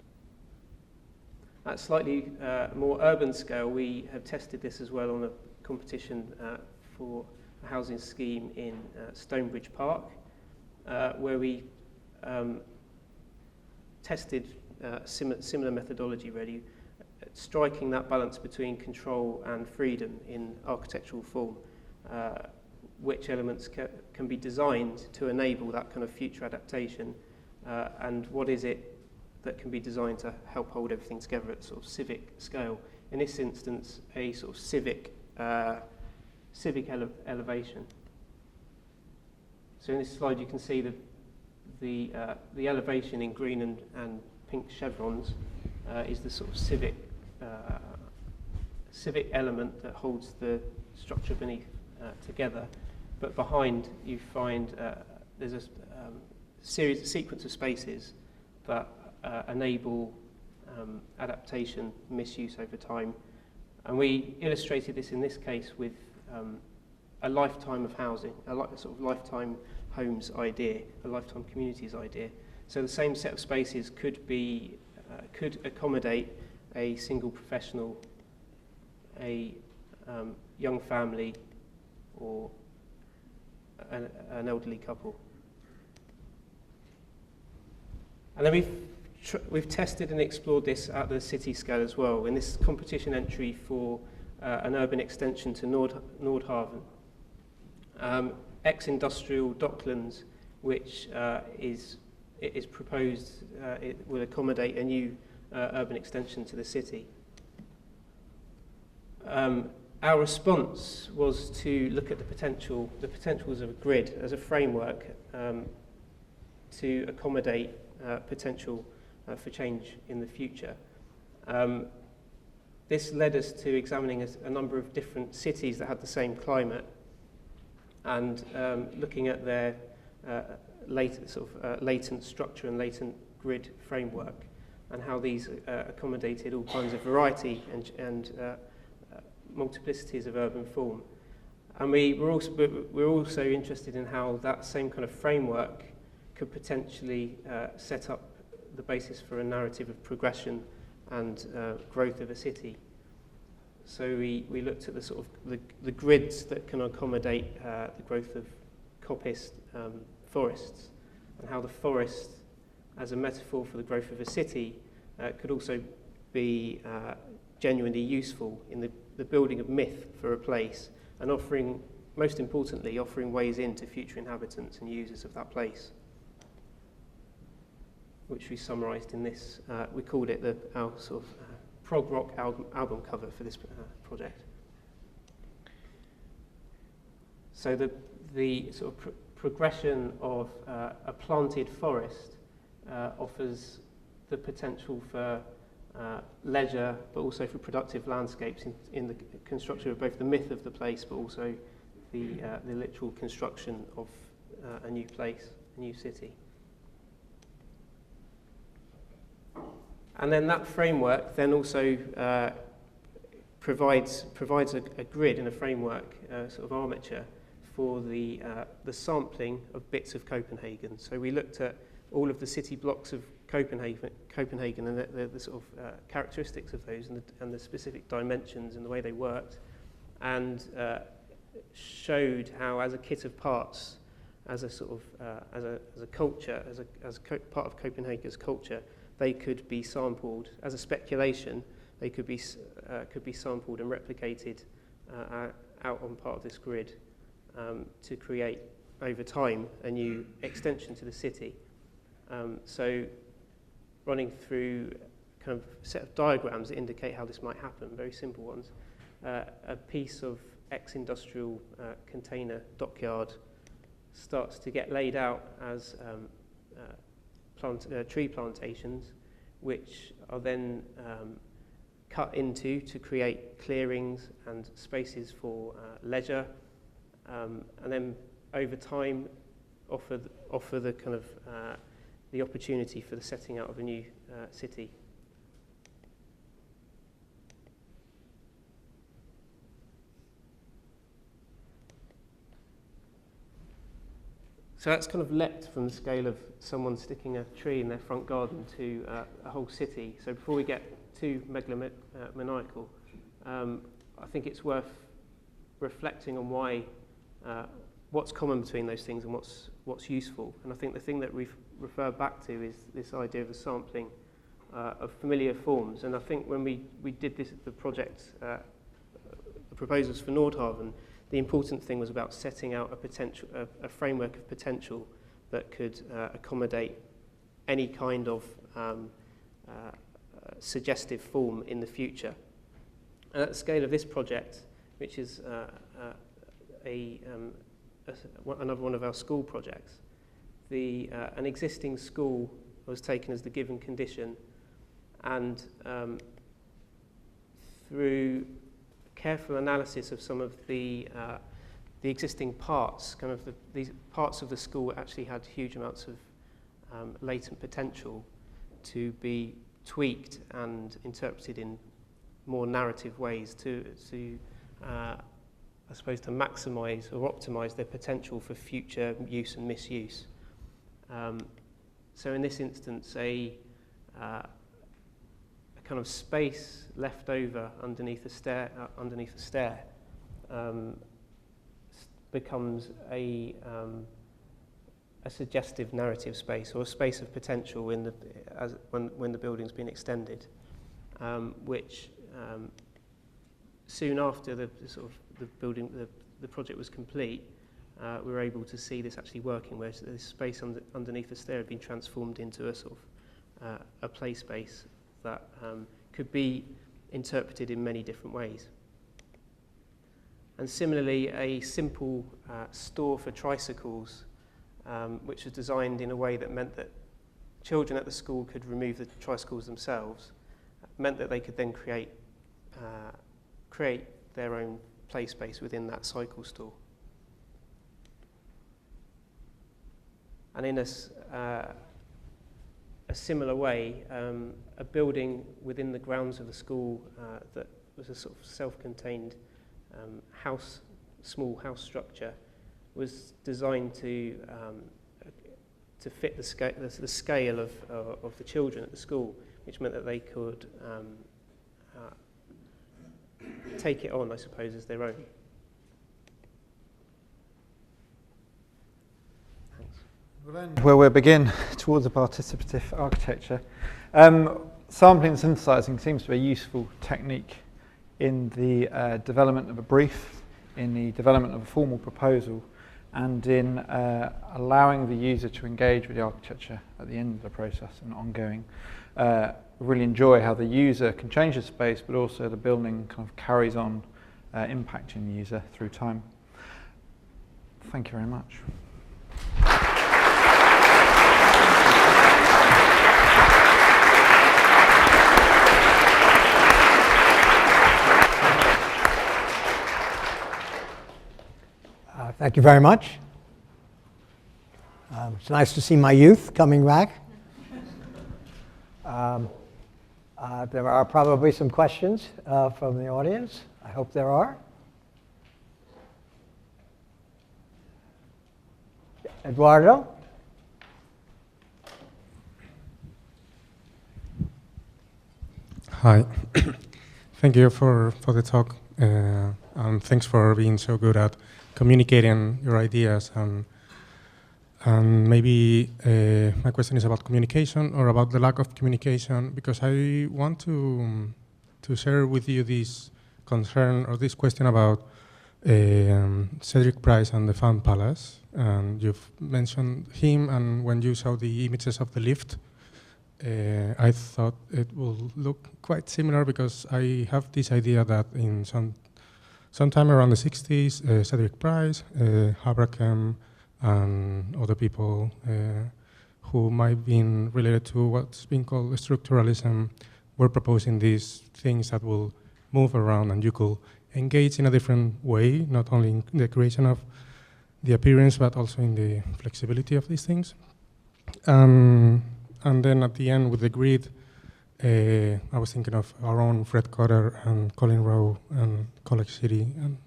At slightly more urban scale, we have tested this as well on a competition for a housing scheme in Stonebridge Park, where we tested similar methodology really, striking that balance between control and freedom in architectural form, which elements can be designed to enable that kind of future adaptation, and what is it that can be designed to help hold everything together at sort of civic scale. In this instance, a sort of civic elevation. So in this slide, you can see the elevation in green and pink chevrons is the sort of civic element that holds the structure beneath together. But behind, you find there's a sequence of spaces that enable adaptation, misuse over time. And we illustrated this in this case with a lifetime of housing, a sort of lifetime homes idea, a lifetime communities idea. So the same set of spaces could accommodate a single professional, a young family, or an elderly couple. And then we've tested and explored this at the city scale as well, in this competition entry for an urban extension to Nordhaven. Ex-industrial Docklands, which is proposed, it will accommodate a new urban extension to the city. Our response was to look at the potentials of a grid as a framework to accommodate potential for change in the future. This led us to examining a number of different cities that had the same climate and looking at their latent structure and latent grid framework and how these accommodated all kinds of variety and multiplicities of urban form. And we're also interested in how that same kind of framework could potentially set up the basis for a narrative of progression and growth of a city. So we looked at the sort of the grids that can accommodate the growth of coppice forests, and how the forest, as a metaphor for the growth of a city, could also be genuinely useful in the building of myth for a place, and most importantly, offering ways into future inhabitants and users of that place, which we summarised in this. We called it our sort of prog rock album cover for this project. So the sort of progression of a planted forest offers the potential for leisure, but also for productive landscapes in the construction of both the myth of the place, but also the literal construction of a new place, a new city. And then that framework then also provides a grid and a framework, sort of armature, for the sampling of bits of Copenhagen. So we looked at all of the city blocks of Copenhagen and the sort of characteristics of those and the specific dimensions and the way they worked, and showed how, as a kit of parts, as a sort of as a culture, part of Copenhagen's culture, they could be sampled as a speculation. They could be sampled and replicated out on part of this grid to create, over time, a new extension to the city. So running through kind of a set of diagrams that indicate how this might happen, very simple ones. A piece of ex-industrial container dockyard starts to get laid out as tree plantations, which are then cut into to create clearings and spaces for leisure, and then over time offer the kind of the opportunity for the setting out of a new city. So that's kind of leapt from the scale of someone sticking a tree in their front garden to a whole city. So before we get too megalomaniacal, I think it's worth reflecting on why, what's common between those things and what's useful. And I think the thing that we refer back to is this idea of the sampling of familiar forms. And I think when we did the project, the proposals for Nordhaven, the important thing was about setting out a framework of potential that could accommodate any kind of suggestive form in the future. And at the scale of this project, which is another one of our school projects, an existing school was taken as the given condition, and through careful analysis of some of the existing parts, these parts of the school actually had huge amounts of latent potential to be tweaked and interpreted in more narrative ways to I suppose, to maximise or optimise their potential for future use and misuse. So in this instance, a kind of space left over underneath a stair, becomes a suggestive narrative space, or a space of potential when the building's been extended, which soon after the project was complete, we were able to see this actually working, where this space underneath the stair had been transformed into a sort of a play space that could be interpreted in many different ways. And similarly, a simple store for tricycles, which was designed in a way that meant that children at the school could remove the tricycles themselves, meant that they could then create their own play space within that cycle store. And in a similar way, a building within the grounds of the school that was a sort of self-contained small house structure, was designed to fit the scale of the children at the school, which meant that they could take it on, I suppose, as their own. We'll end where we begin towards a participative architecture. Sampling and synthesizing seems to be a useful technique in the development of a brief, in the development of a formal proposal, and in allowing the user to engage with the architecture at the end of the process and ongoing. Really enjoy how the user can change the space, but also the building kind of carries on impacting the user through time. Thank you very much. Thank you very much. It's nice to see my youth coming back. There are probably some questions from the audience. I hope there are. Eduardo? Hi. Thank you for the talk, and thanks for being so good at communicating your ideas. And maybe my question is about communication, or about the lack of communication, because I want to share with you this concern or this question about Cedric Price and the Fan Palace. And you've mentioned him, and when you saw the images of the lift, I thought it will look quite similar, because I have this idea that in sometime around the 60s, Cedric Price, Habrakem, and other people who might have been related to what's been called structuralism were proposing these things that will move around, and you could engage in a different way, not only in the creation of the appearance, but also in the flexibility of these things. And then at the end with the grid, I was thinking of our own Fred Cotter and Colin Rowe and College City. And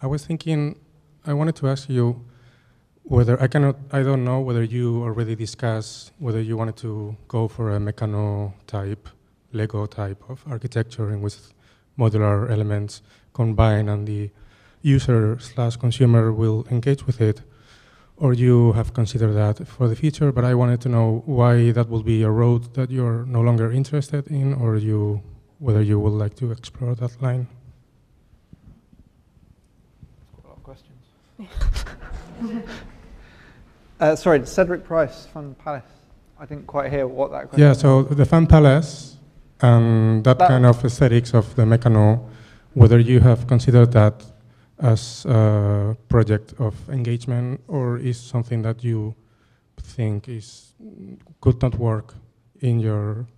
I was thinking, I wanted to ask you whether, I don't know whether you already discussed whether you wanted to go for a Meccano type, Lego type of architecture in which modular elements combine and the user/consumer will engage with it, or you have considered that for the future. But I wanted to know why that will be a road that you're no longer interested in, or whether you would like to explore that line. That's quite a lot of questions. Sorry, Cedric Price, Fan Palace. I didn't quite hear what that question was. Yeah, so the Fan Palace and that kind of aesthetics of the Meccano, whether you have considered that as a project of engagement, or is something that you think could not work in your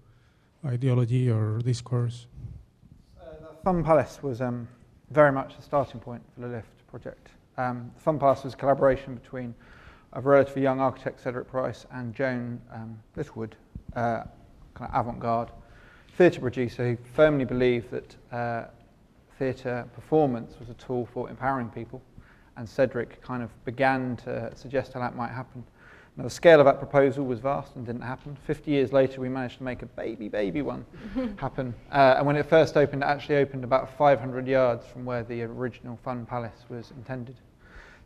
ideology or discourse? The Fun Palace was very much the starting point for the Lift project. The Fun Palace was a collaboration between a relatively young architect, Cedric Price, and Joan Littlewood, kind of avant-garde theatre producer who firmly believed that theatre performance was a tool for empowering people, and Cedric kind of began to suggest how that might happen. Now, the scale of that proposal was vast and didn't happen. 50 years later, we managed to make a baby one happen. And when it first opened, it actually opened about 500 yards from where the original Fun Palace was intended.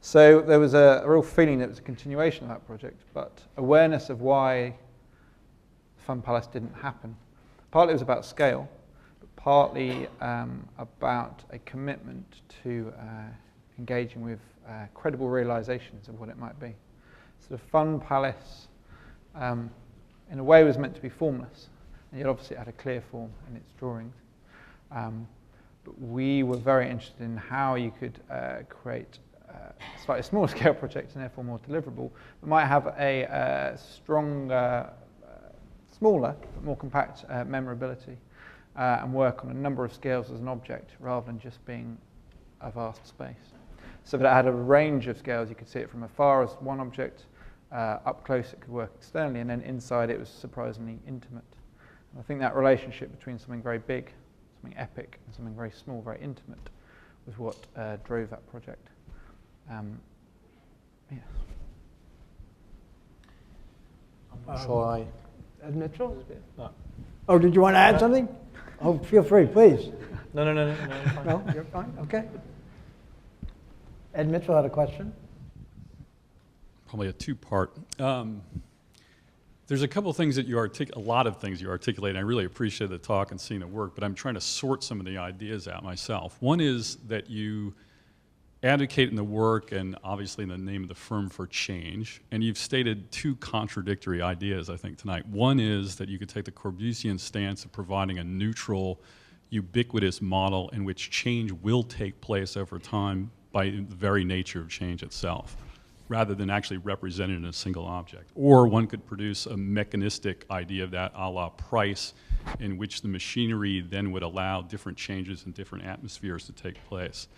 So there was a real feeling that it was a continuation of that project, but awareness of why Fun Palace didn't happen. Partly it was about scale, but partly about a commitment to engaging with credible realizations of what it might be. So the Fun Palace, in a way, was meant to be formless, and yet obviously it had a clear form in its drawings. But we were very interested in how you could create a slightly smaller scale project, and therefore more deliverable, but might have a stronger, smaller, but more compact memorability, and work on a number of scales as an object, rather than just being a vast space. So that it had a range of scales. You could see it from afar as one object, up close it could work externally, and then inside it was surprisingly intimate. And I think that relationship between something very big, something epic, and something very small, very intimate, was what drove that project. Yes. Shall I? Ed Mitchell? No. Oh, did you want to add something? Oh, feel free, please. No, fine. No, you're fine, okay. Ed Mitchell had a question. Probably a two-part. There's a couple of things that a lot of things you articulate, and I really appreciate the talk and seeing the work, but I'm trying to sort some of the ideas out myself. One is that you advocate in the work, and obviously in the name of the firm, for change, and you've stated two contradictory ideas, I think, tonight. One is that you could take the Corbusian stance of providing a neutral, ubiquitous model in which change will take place over time by the very nature of change itself, rather than actually represented in a single object. Or one could produce a mechanistic idea of that, a la Price, in which the machinery then would allow different changes in different atmospheres to take place.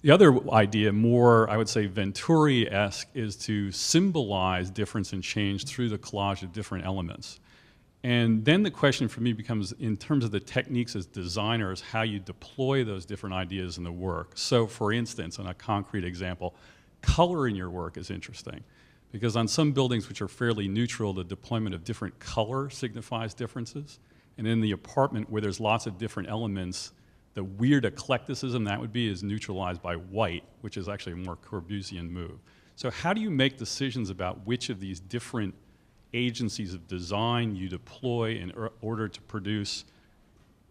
The other idea, more, I would say, Venturi-esque, is to symbolize difference and change through the collage of different elements. And then the question for me becomes, in terms of the techniques as designers, how you deploy those different ideas in the work. So for instance, on a concrete example, color in your work is interesting, because on some buildings which are fairly neutral, the deployment of different color signifies differences. And in the apartment where there's lots of different elements, the weird eclecticism that would be is neutralized by white, which is actually a more Corbusian move. So how do you make decisions about which of these different agencies of design you deploy in order to produce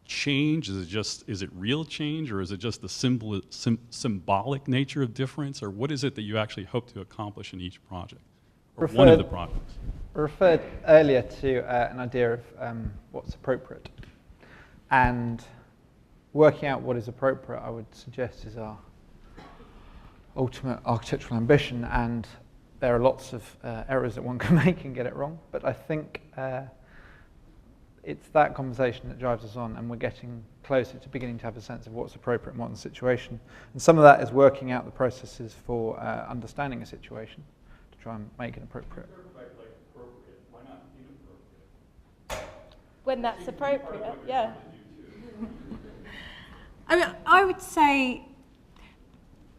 change? Is it real change, or is it just the symbolic nature of difference, or what is it that you actually hope to accomplish in each project, or one of the projects? Referred earlier to an idea of what's appropriate, and working out what is appropriate, I would suggest, is our ultimate architectural ambition, and there are lots of errors that one can make and get it wrong, but I think it's that conversation that drives us on, and we're getting closer to beginning to have a sense of what's appropriate in modern situation. And some of that is working out the processes for understanding a situation to try and make it appropriate. Why not inappropriate? When that's appropriate, yeah. I mean, I would say,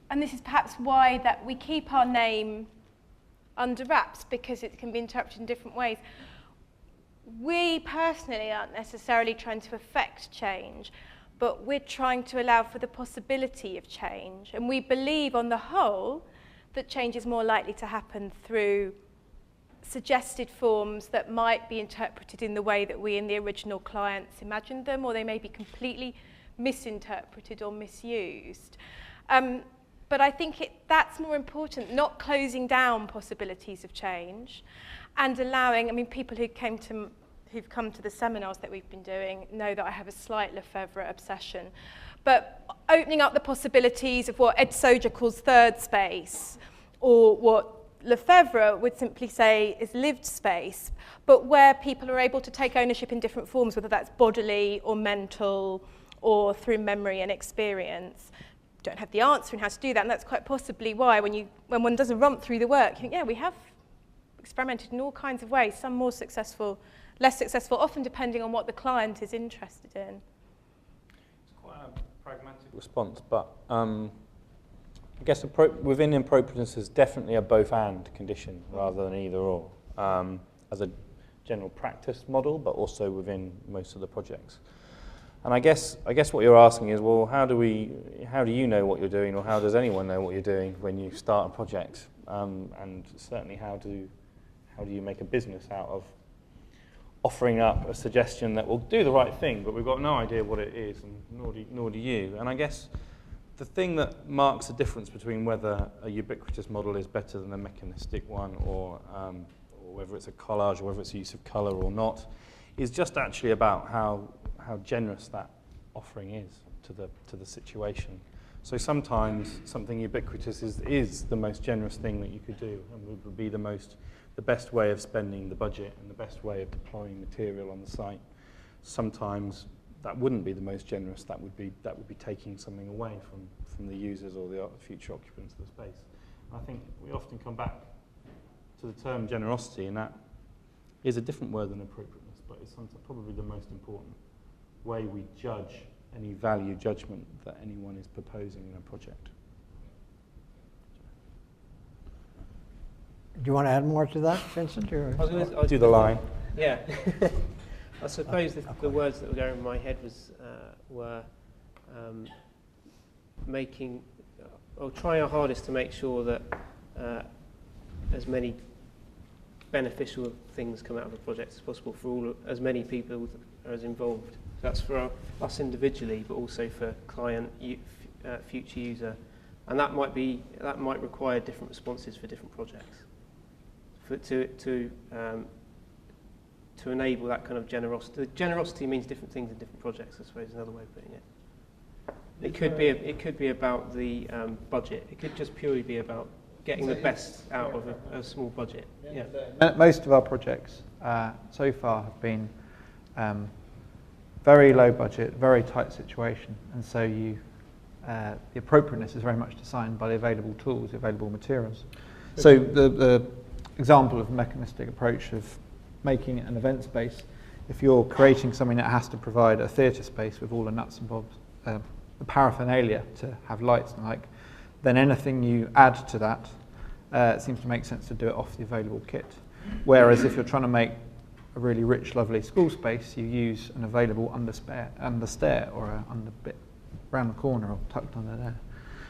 and this is perhaps why that we keep our name under wraps, because it can be interpreted in different ways. We personally aren't necessarily trying to affect change, but we're trying to allow for the possibility of change. And we believe, on the whole, that change is more likely to happen through suggested forms that might be interpreted in the way that we and the original clients imagined them, or they may be completely misinterpreted or misused. But I think that's more important, not closing down possibilities of change and allowing, I mean, people who've come to the seminars that we've been doing know that I have a slight Lacavera obsession, but opening up the possibilities of what Ed Soja calls third space, or what Lacavera would simply say is lived space, but where people are able to take ownership in different forms, whether that's bodily or mental or through memory and experience. Don't have the answer in how to do that, and that's quite possibly why when one does a romp through the work, you think, yeah, we have experimented in all kinds of ways, some more successful, less successful, often depending on what the client is interested in. It's quite a pragmatic response, but I guess within appropriateness is definitely a both-and condition rather than either-or, as a general practice model, but also within most of the projects. And I guess what you're asking is, well, how do you know what you're doing, or how does anyone know what you're doing when you start a project? And certainly, how do you make a business out of offering up a suggestion that will do the right thing, but we've got no idea what it is, and nor do you. And I guess the thing that marks the difference between whether a ubiquitous model is better than a mechanistic one, or whether it's a collage, or whether it's a use of color or not, is just actually about how generous that offering is to the situation. So sometimes something ubiquitous is the most generous thing that you could do, and would be the best way of spending the budget and the best way of deploying material on the site. Sometimes that wouldn't be the most generous. That would be taking something away from the users or the future occupants of the space. And I think we often come back to the term generosity, and that is a different word than appropriateness, but it's probably the most important way we judge any value judgment that anyone is proposing in a project. Do you want to add more to that, Vincent? Or? I'll do the line. Yeah. I suppose the words that were going in my head were trying our hardest to make sure that as many beneficial things come out of a project as possible for as many people as involved. That's for us individually, but also for client, future user, and that might require different responses for different projects. To enable that kind of generosity. Generosity means different things in different projects, I suppose is another way of putting it. It could be about the budget. It could just purely be about getting the best out of a small budget. Yeah. Most of our projects so far have been very low budget, very tight situation, and so the appropriateness is very much defined by the available tools, the available materials. So the example of a mechanistic approach of making an event space if you're creating something that has to provide a theatre space with all the nuts and bobs, the paraphernalia to have lights and like, then anything you add to that, it seems to make sense to do it off the available kit. Whereas if you're trying to make a really rich, lovely school space, you use an available under stair or a under bit around the corner or tucked under there.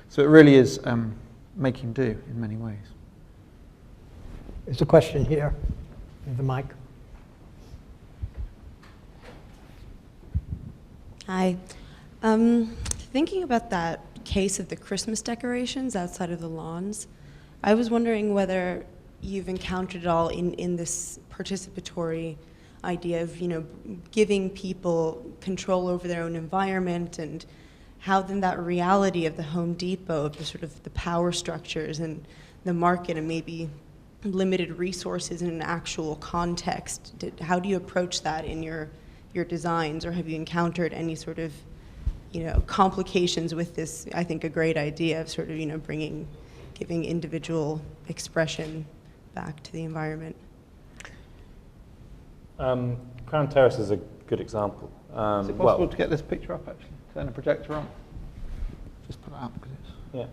So it really is making do in many ways. There's a question here with the mic. Hi. Thinking about that case of the Christmas decorations outside of the lawns, I was wondering whether you've encountered it all in this participatory idea of, giving people control over their own environment, and how then that reality of the Home Depot, of the sort of the power structures and the market and maybe limited resources in an actual context. How do you approach that in your designs, or have you encountered any sort of, complications with this, I think, a great idea of sort of, giving individual expression back to the environment? Crown Terrace is a good example. Is it possible to get this picture up, actually? Turn the projector on. Just put it up, because it's... Yeah.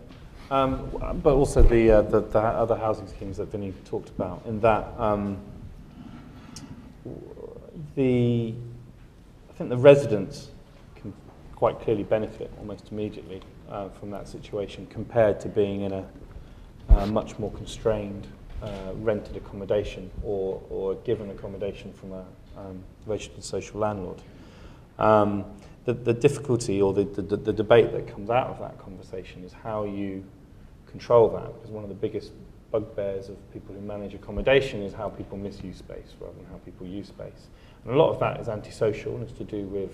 But also the other housing schemes that Vinny talked about, in that I think the residents can quite clearly benefit almost immediately from that situation, compared to being in a much more constrained rented accommodation or given accommodation from a registered social landlord. The difficulty or the debate that comes out of that conversation is how you control that, because one of the biggest bugbears of people who manage accommodation is how people misuse space rather than how people use space. And a lot of that is antisocial, and it's to do with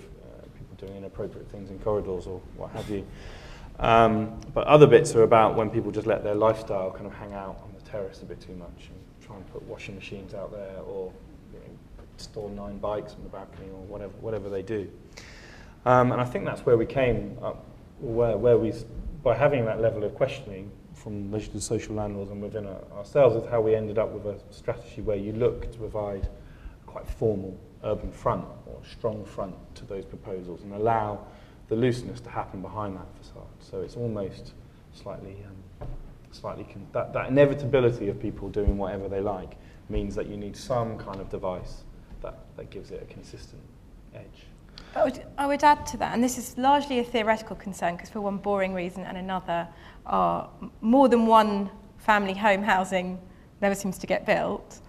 people doing inappropriate things in corridors or what have you. But other bits are about when people just let their lifestyle kind of hang out on the terrace a bit too much and try and put washing machines out there, or store 9 bikes on the balcony, or whatever they do. And I think that's where we came up, where we, by having that level of questioning from registered social landlords and within ourselves, is how we ended up with a strategy where you look to provide a quite formal urban front or strong front to those proposals and allow the looseness to happen behind that facade. So it's almost slightly that inevitability of people doing whatever they like means that you need some kind of device that gives it a consistent edge. I would add to that, and this is largely a theoretical concern, because for one boring reason and another, more than one family home housing never seems to get built.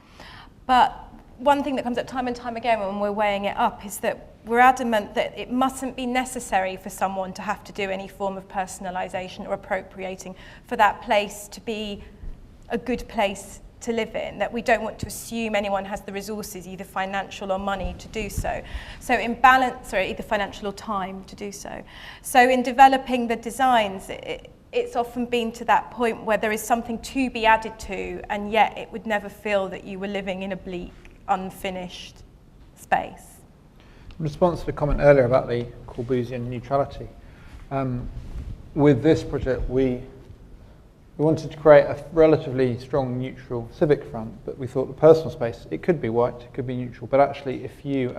But one thing that comes up time and time again when we're weighing it up is that we're adamant that it mustn't be necessary for someone to have to do any form of personalisation or appropriating for that place to be a good place to live in, that we don't want to assume anyone has the resources, either financial or money, to do so. So in balance, or either financial or time to do so. So in developing the designs, it's often been to that point where there is something to be added to, and yet it would never feel that you were living in a bleak, unfinished space. In response to the comment earlier about the Corbusian neutrality, with this project we wanted to create a relatively strong neutral civic front, but we thought the personal space, it could be white, it could be neutral, but actually if you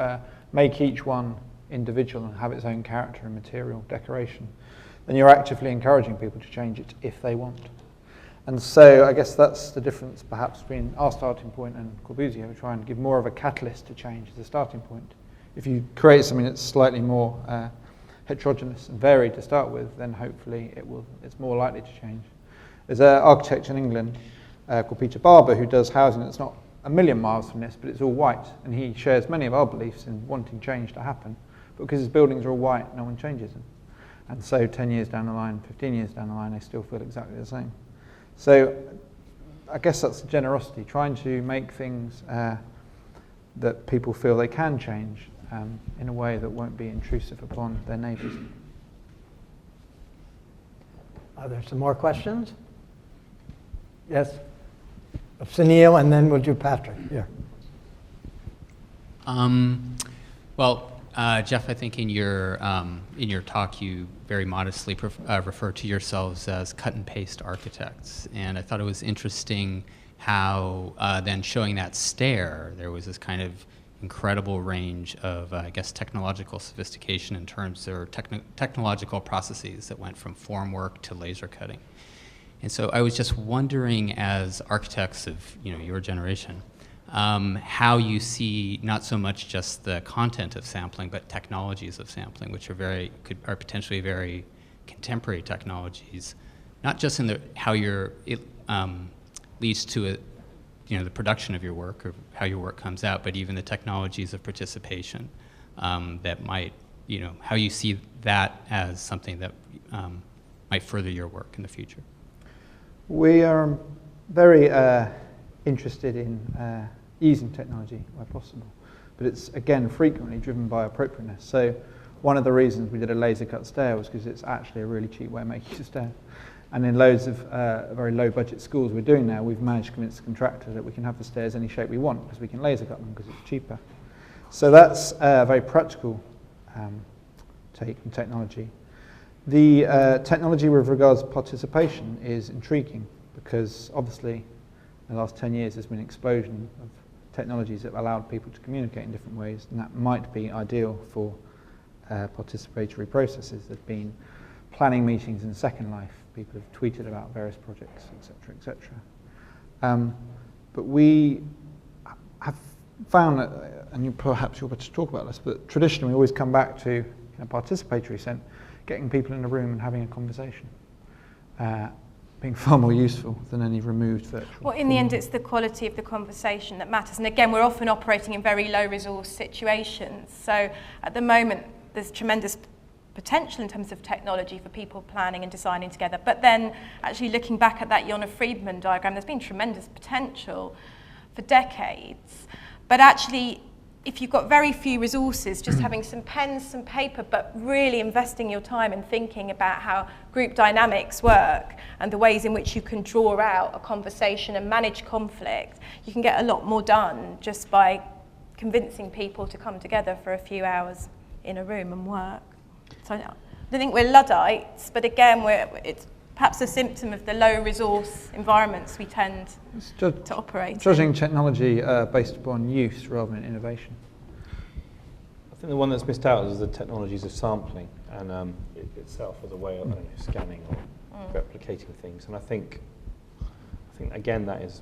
make each one individual and have its own character and material decoration, then you're actively encouraging people to change it if they want. And so I guess that's the difference perhaps between our starting point and Corbusier. We try and give more of a catalyst to change as a starting point. If you create something that's slightly more heterogeneous and varied to start with, then hopefully it's more likely to change. There's an architect in England called Peter Barber who does housing that's not a million miles from this, but it's all white, and he shares many of our beliefs in wanting change to happen, but because his buildings are all white, no one changes them. And so 10 years down the line, 15 years down the line, they still feel exactly the same. So I guess that's the generosity, trying to make things that people feel they can change in a way that won't be intrusive upon their neighbours. Are there some more questions? Yes? Sunil, and then we'll do Patrick. Yeah. Geoff, I think in your talk you very modestly refer to yourselves as cut and paste architects, and I thought it was interesting how then showing that stair, there was this kind of incredible range of, I guess, technological sophistication in terms of technological processes that went from form work to laser cutting. And so I was just wondering, as architects of your generation, how you see not so much just the content of sampling, but technologies of sampling, which are potentially very contemporary technologies, not just in how it leads to the production of your work or how your work comes out, but even the technologies of participation that might, how you see that as something that might further your work in the future. We are very interested in using technology where possible, but it's, again, frequently driven by appropriateness. So one of the reasons we did a laser cut stair was because it's actually a really cheap way of making a stair. And in loads of very low budget schools we're doing now, we've managed to convince the contractor that we can have the stairs any shape we want because we can laser cut them because it's cheaper. So that's a very practical take on technology. The technology with regards to participation is intriguing because obviously in the last 10 years there's been an explosion of technologies that have allowed people to communicate in different ways, and that might be ideal for participatory processes. There's been planning meetings in Second Life. People have tweeted about various projects, etc., etc. But we have found that, and perhaps you're better to talk about this, but traditionally we always come back to, in a participatory sense, getting people in a room and having a conversation, being far more useful than any removed virtual. Well, in the end, it's the quality of the conversation that matters. And again, we're often operating in very low resource situations. So at the moment, there's tremendous potential in terms of technology for people planning and designing together. But then actually looking back at that Jonna Friedman diagram, there's been tremendous potential for decades. But actually, if you've got very few resources, just having some pens, some paper, but really investing your time in thinking about how group dynamics work and the ways in which you can draw out a conversation and manage conflict, you can get a lot more done just by convincing people to come together for a few hours in a room and work. So I don't think we're Luddites, but again, it's perhaps a symptom of the low resource environments we tend to operate in. Judging technology based upon use rather than innovation. I think the one that's missed out is the technologies of sampling and it itself as a way of scanning or replicating things. And I think again that is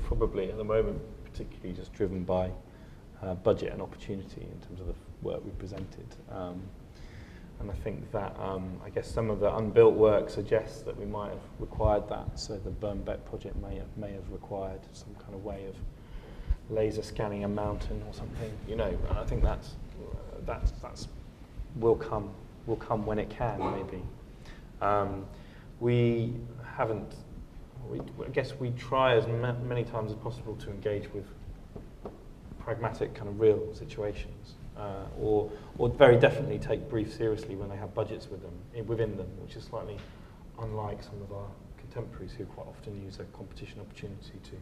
probably at the moment particularly just driven by budget and opportunity in terms of the work we presented. And I think that, I guess some of the unbuilt work suggests that we might have required that. So the Birnbeck project may have required some kind of way of laser scanning a mountain or something. And I think that's will come when it can, maybe. I guess we try as many times as possible to engage with pragmatic kind of real situations. Or very definitely take briefs seriously when they have budgets within them, which is slightly unlike some of our contemporaries who quite often use a competition opportunity to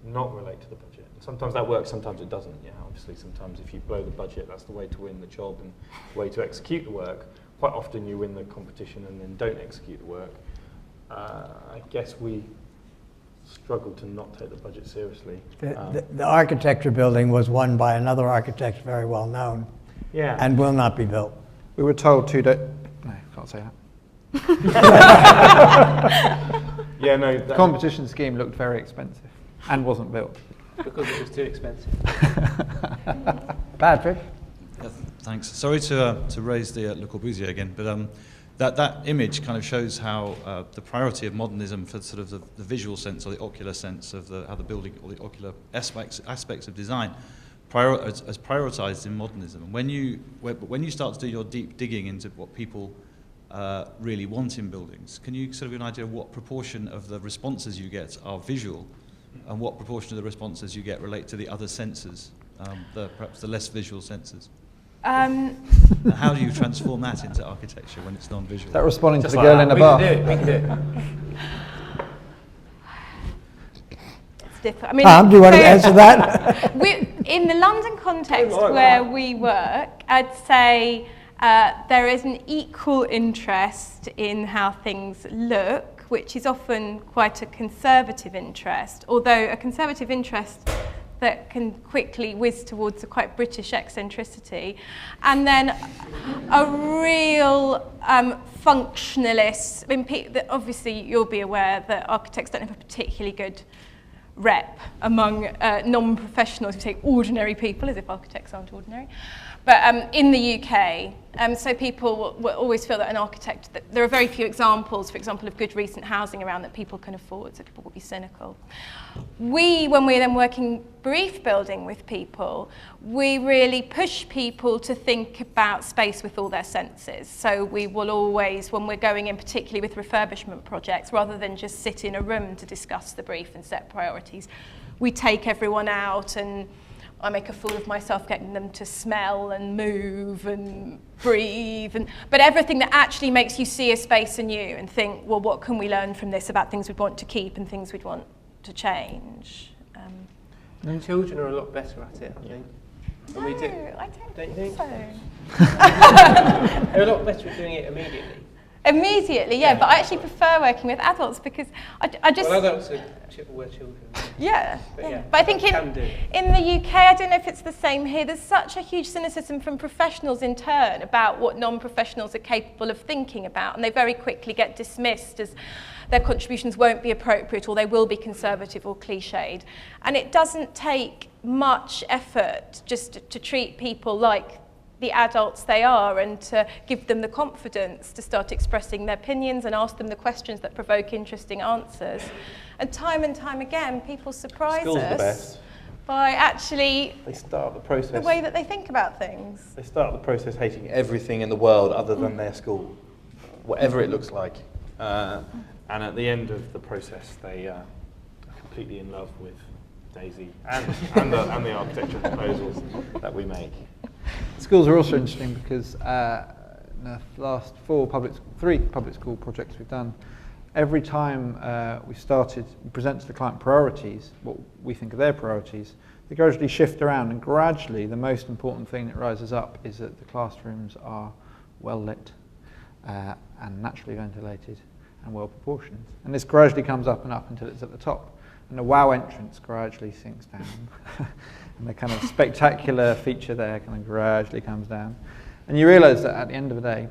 not relate to the budget. And sometimes that works, sometimes it doesn't. Obviously, sometimes if you blow the budget, that's the way to win the job and the way to execute the work. Quite often you win the competition and then don't execute the work. I guess we struggle to not take the budget seriously. The architecture building was won by another architect very well known, and will not be built. We were told 2 days. No, can't say that. The competition scheme looked very expensive and wasn't built because it was too expensive. Patrick? Thanks. Sorry to raise the Le Corbusier again, but that image kind of shows how the priority of modernism for sort of the visual sense or the ocular sense of how the building or the ocular aspects of design as prioritized in modernism. And when you start to do your deep digging into what people really want in buildings, can you sort of give an idea of what proportion of the responses you get are visual and what proportion of the responses you get relate to the other senses, perhaps the less visual senses? How do you transform that into architecture when it's non-visual? Is that responding to the girl in the bar? We can do it. It's different. I mean, Pam, do you want to answer that? In the London context where we work, I'd say there is an equal interest in how things look, which is often quite a conservative interest, although a conservative interest that can quickly whiz towards a quite British eccentricity, and then a real functionalist. I mean, obviously you'll be aware that architects don't have a particularly good rep among non-professionals. We say ordinary people, as if architects aren't ordinary. But in the UK, so people will always feel that an architect, that there are very few examples, for example, of good recent housing around that people can afford, so people will be cynical. When we're then working brief building with people, we really push people to think about space with all their senses. So we will always, when we're going in particularly with refurbishment projects, rather than just sit in a room to discuss the brief and set priorities, we take everyone out and I make a fool of myself getting them to smell and move and breathe, but everything that actually makes you see a space anew and think, well, what can we learn from this about things we'd want to keep and things we'd want to change? And children are a lot better at it, I think. No, we do. I don't think so. They're a lot better at doing it immediately. Immediately, yeah, but I actually prefer working with adults because I just... Well, adults were children. Yeah, But but I think in the UK, I don't know if it's the same here, there's such a huge cynicism from professionals in turn about what non-professionals are capable of thinking about, and they very quickly get dismissed as their contributions won't be appropriate or they will be conservative or cliched. And it doesn't take much effort just to treat people like the adults they are and to give them the confidence to start expressing their opinions and ask them the questions that provoke interesting answers. And time again, people surprise School's us the best. by actually They start the process. the way that they think about things. They start the process hating everything in the world other than their school, whatever it looks like. And at the end of the process, they are completely in love with Daisy and the architecture proposals that we make. Schools are also interesting because in the last three public school projects we've done, every time we present to the client priorities, what we think are their priorities, they gradually shift around, and gradually the most important thing that rises up is that the classrooms are well lit and naturally ventilated and well proportioned. And this gradually comes up and up until it's at the top. And the wow entrance gradually sinks down. And the kind of spectacular feature there kind of gradually comes down. And you realise that at the end of the day,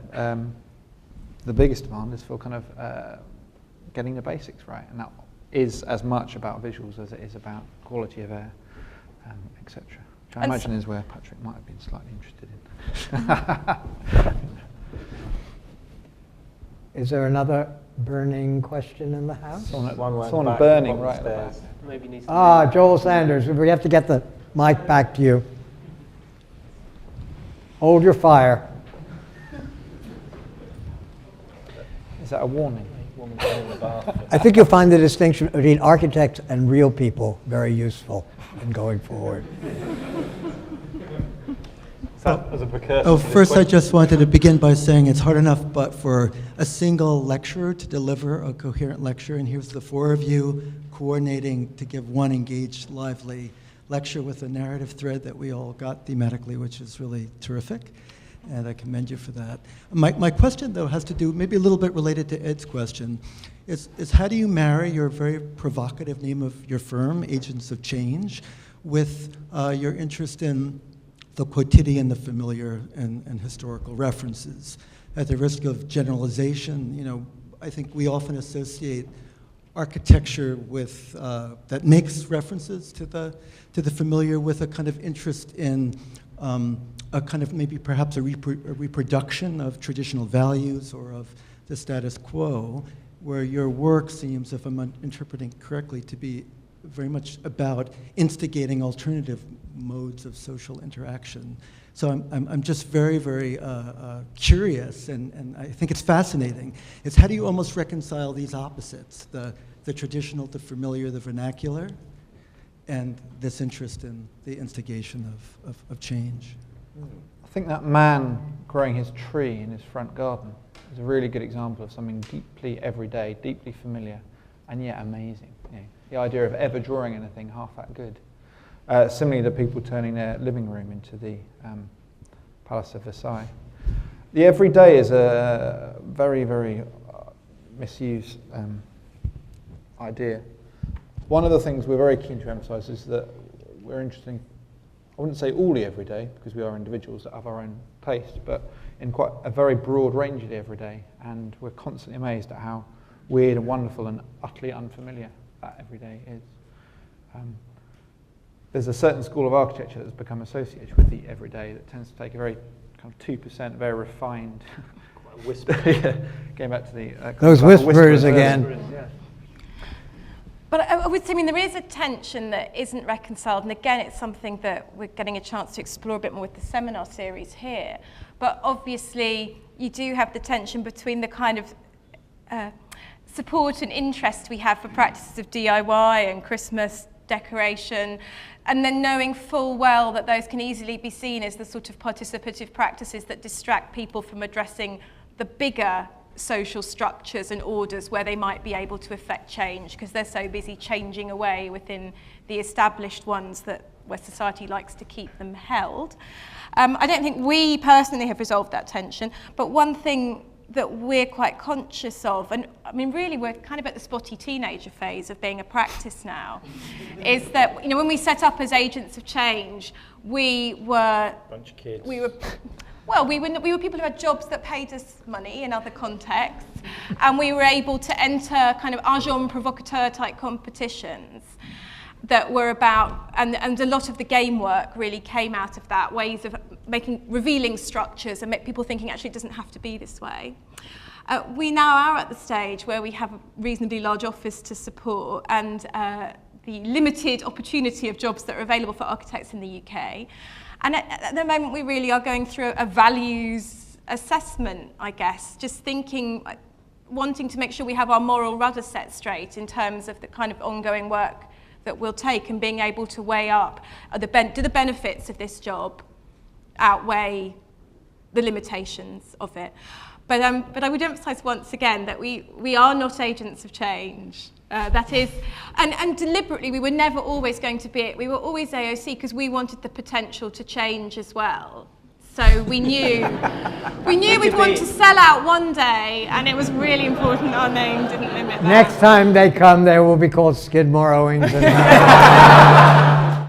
the biggest demand is for kind of getting the basics right. And that is as much about visuals as it is about quality of air, etc. Which I imagine is where Patrick might have been slightly interested in. Is there another burning question in the house? Someone burning right there. Maybe needs to Joel Sanders, we have to get the mic back to you. Hold your fire. Is that a warning? I think you'll find the distinction between architects and real people very useful in going forward. As a precursor first I just wanted to begin by saying it's hard enough but for a single lecturer to deliver a coherent lecture, and here's the four of you coordinating to give one engaged, lively lecture with a narrative thread that we all got thematically, which is really terrific, and I commend you for that. My question, though, has to do, maybe a little bit related to Ed's question, is how do you marry your very provocative name of your firm, Agents of Change, with your interest in the quotidian, the familiar, and historical references? At the risk of generalization, I think we often associate architecture with that makes references to the familiar with a kind of interest in a kind of maybe perhaps a reproduction of traditional values or of the status quo, where your work seems, if I'm interpreting correctly, to be very much about instigating alternative modes of social interaction. So I'm just very, very curious, and I think it's fascinating. It's how do you almost reconcile these opposites, the traditional, the familiar, the vernacular, and this interest in the instigation of change? I think that man growing his tree in his front garden is a really good example of something deeply everyday, deeply familiar, and yet amazing. The idea of ever drawing anything half that good. Similarly, the people turning their living room into the Palace of Versailles. The everyday is a very, very misused idea. One of the things we're very keen to emphasise is that we're interested, I wouldn't say all the everyday, because we are individuals that have our own taste, but in quite a very broad range of the everyday, and we're constantly amazed at how weird and wonderful and utterly unfamiliar that everyday is. There's a certain school of architecture that's become associated with the everyday that tends to take a very kind of 2%, very refined Whisper. yeah, going back to the Those whisperers again. Yeah. But I would say, I mean, there is a tension that isn't reconciled, and again, it's something that we're getting a chance to explore a bit more with the seminar series here. But obviously, you do have the tension between the kind of support and interest we have for practices of DIY and Christmas decoration, and then knowing full well that those can easily be seen as the sort of participative practices that distract people from addressing the bigger social structures and orders where they might be able to affect change, because they're so busy changing away within the established ones where society likes to keep them held. I don't think we personally have resolved that tension, but one thing that we're quite conscious of, and I mean really we're kind of at the spotty teenager phase of being a practice now, is that, you know, when we set up as agents of change, we were Bunch of kids. we were people who had jobs that paid us money in other contexts, and we were able to enter kind of agent provocateur type competitions that were about, and a lot of the game work really came out of that, ways of revealing structures and make people thinking actually it doesn't have to be this way. We now are at the stage where we have a reasonably large office to support, and the limited opportunity of jobs that are available for architects in the UK. And at the moment, we really are going through a values assessment, I guess, just thinking, wanting to make sure we have our moral rudder set straight in terms of the kind of ongoing work that we'll take, and being able to weigh up, do the benefits of this job outweigh the limitations of it. But I would emphasise once again that we are not agents of change. That is, and deliberately we were never always going to be it. We were always AOC because we wanted the potential to change as well. So we knew we'd want to sell out one day, and it was really important our name didn't limit that. Next time they come, they will be called Skidmore Owings. And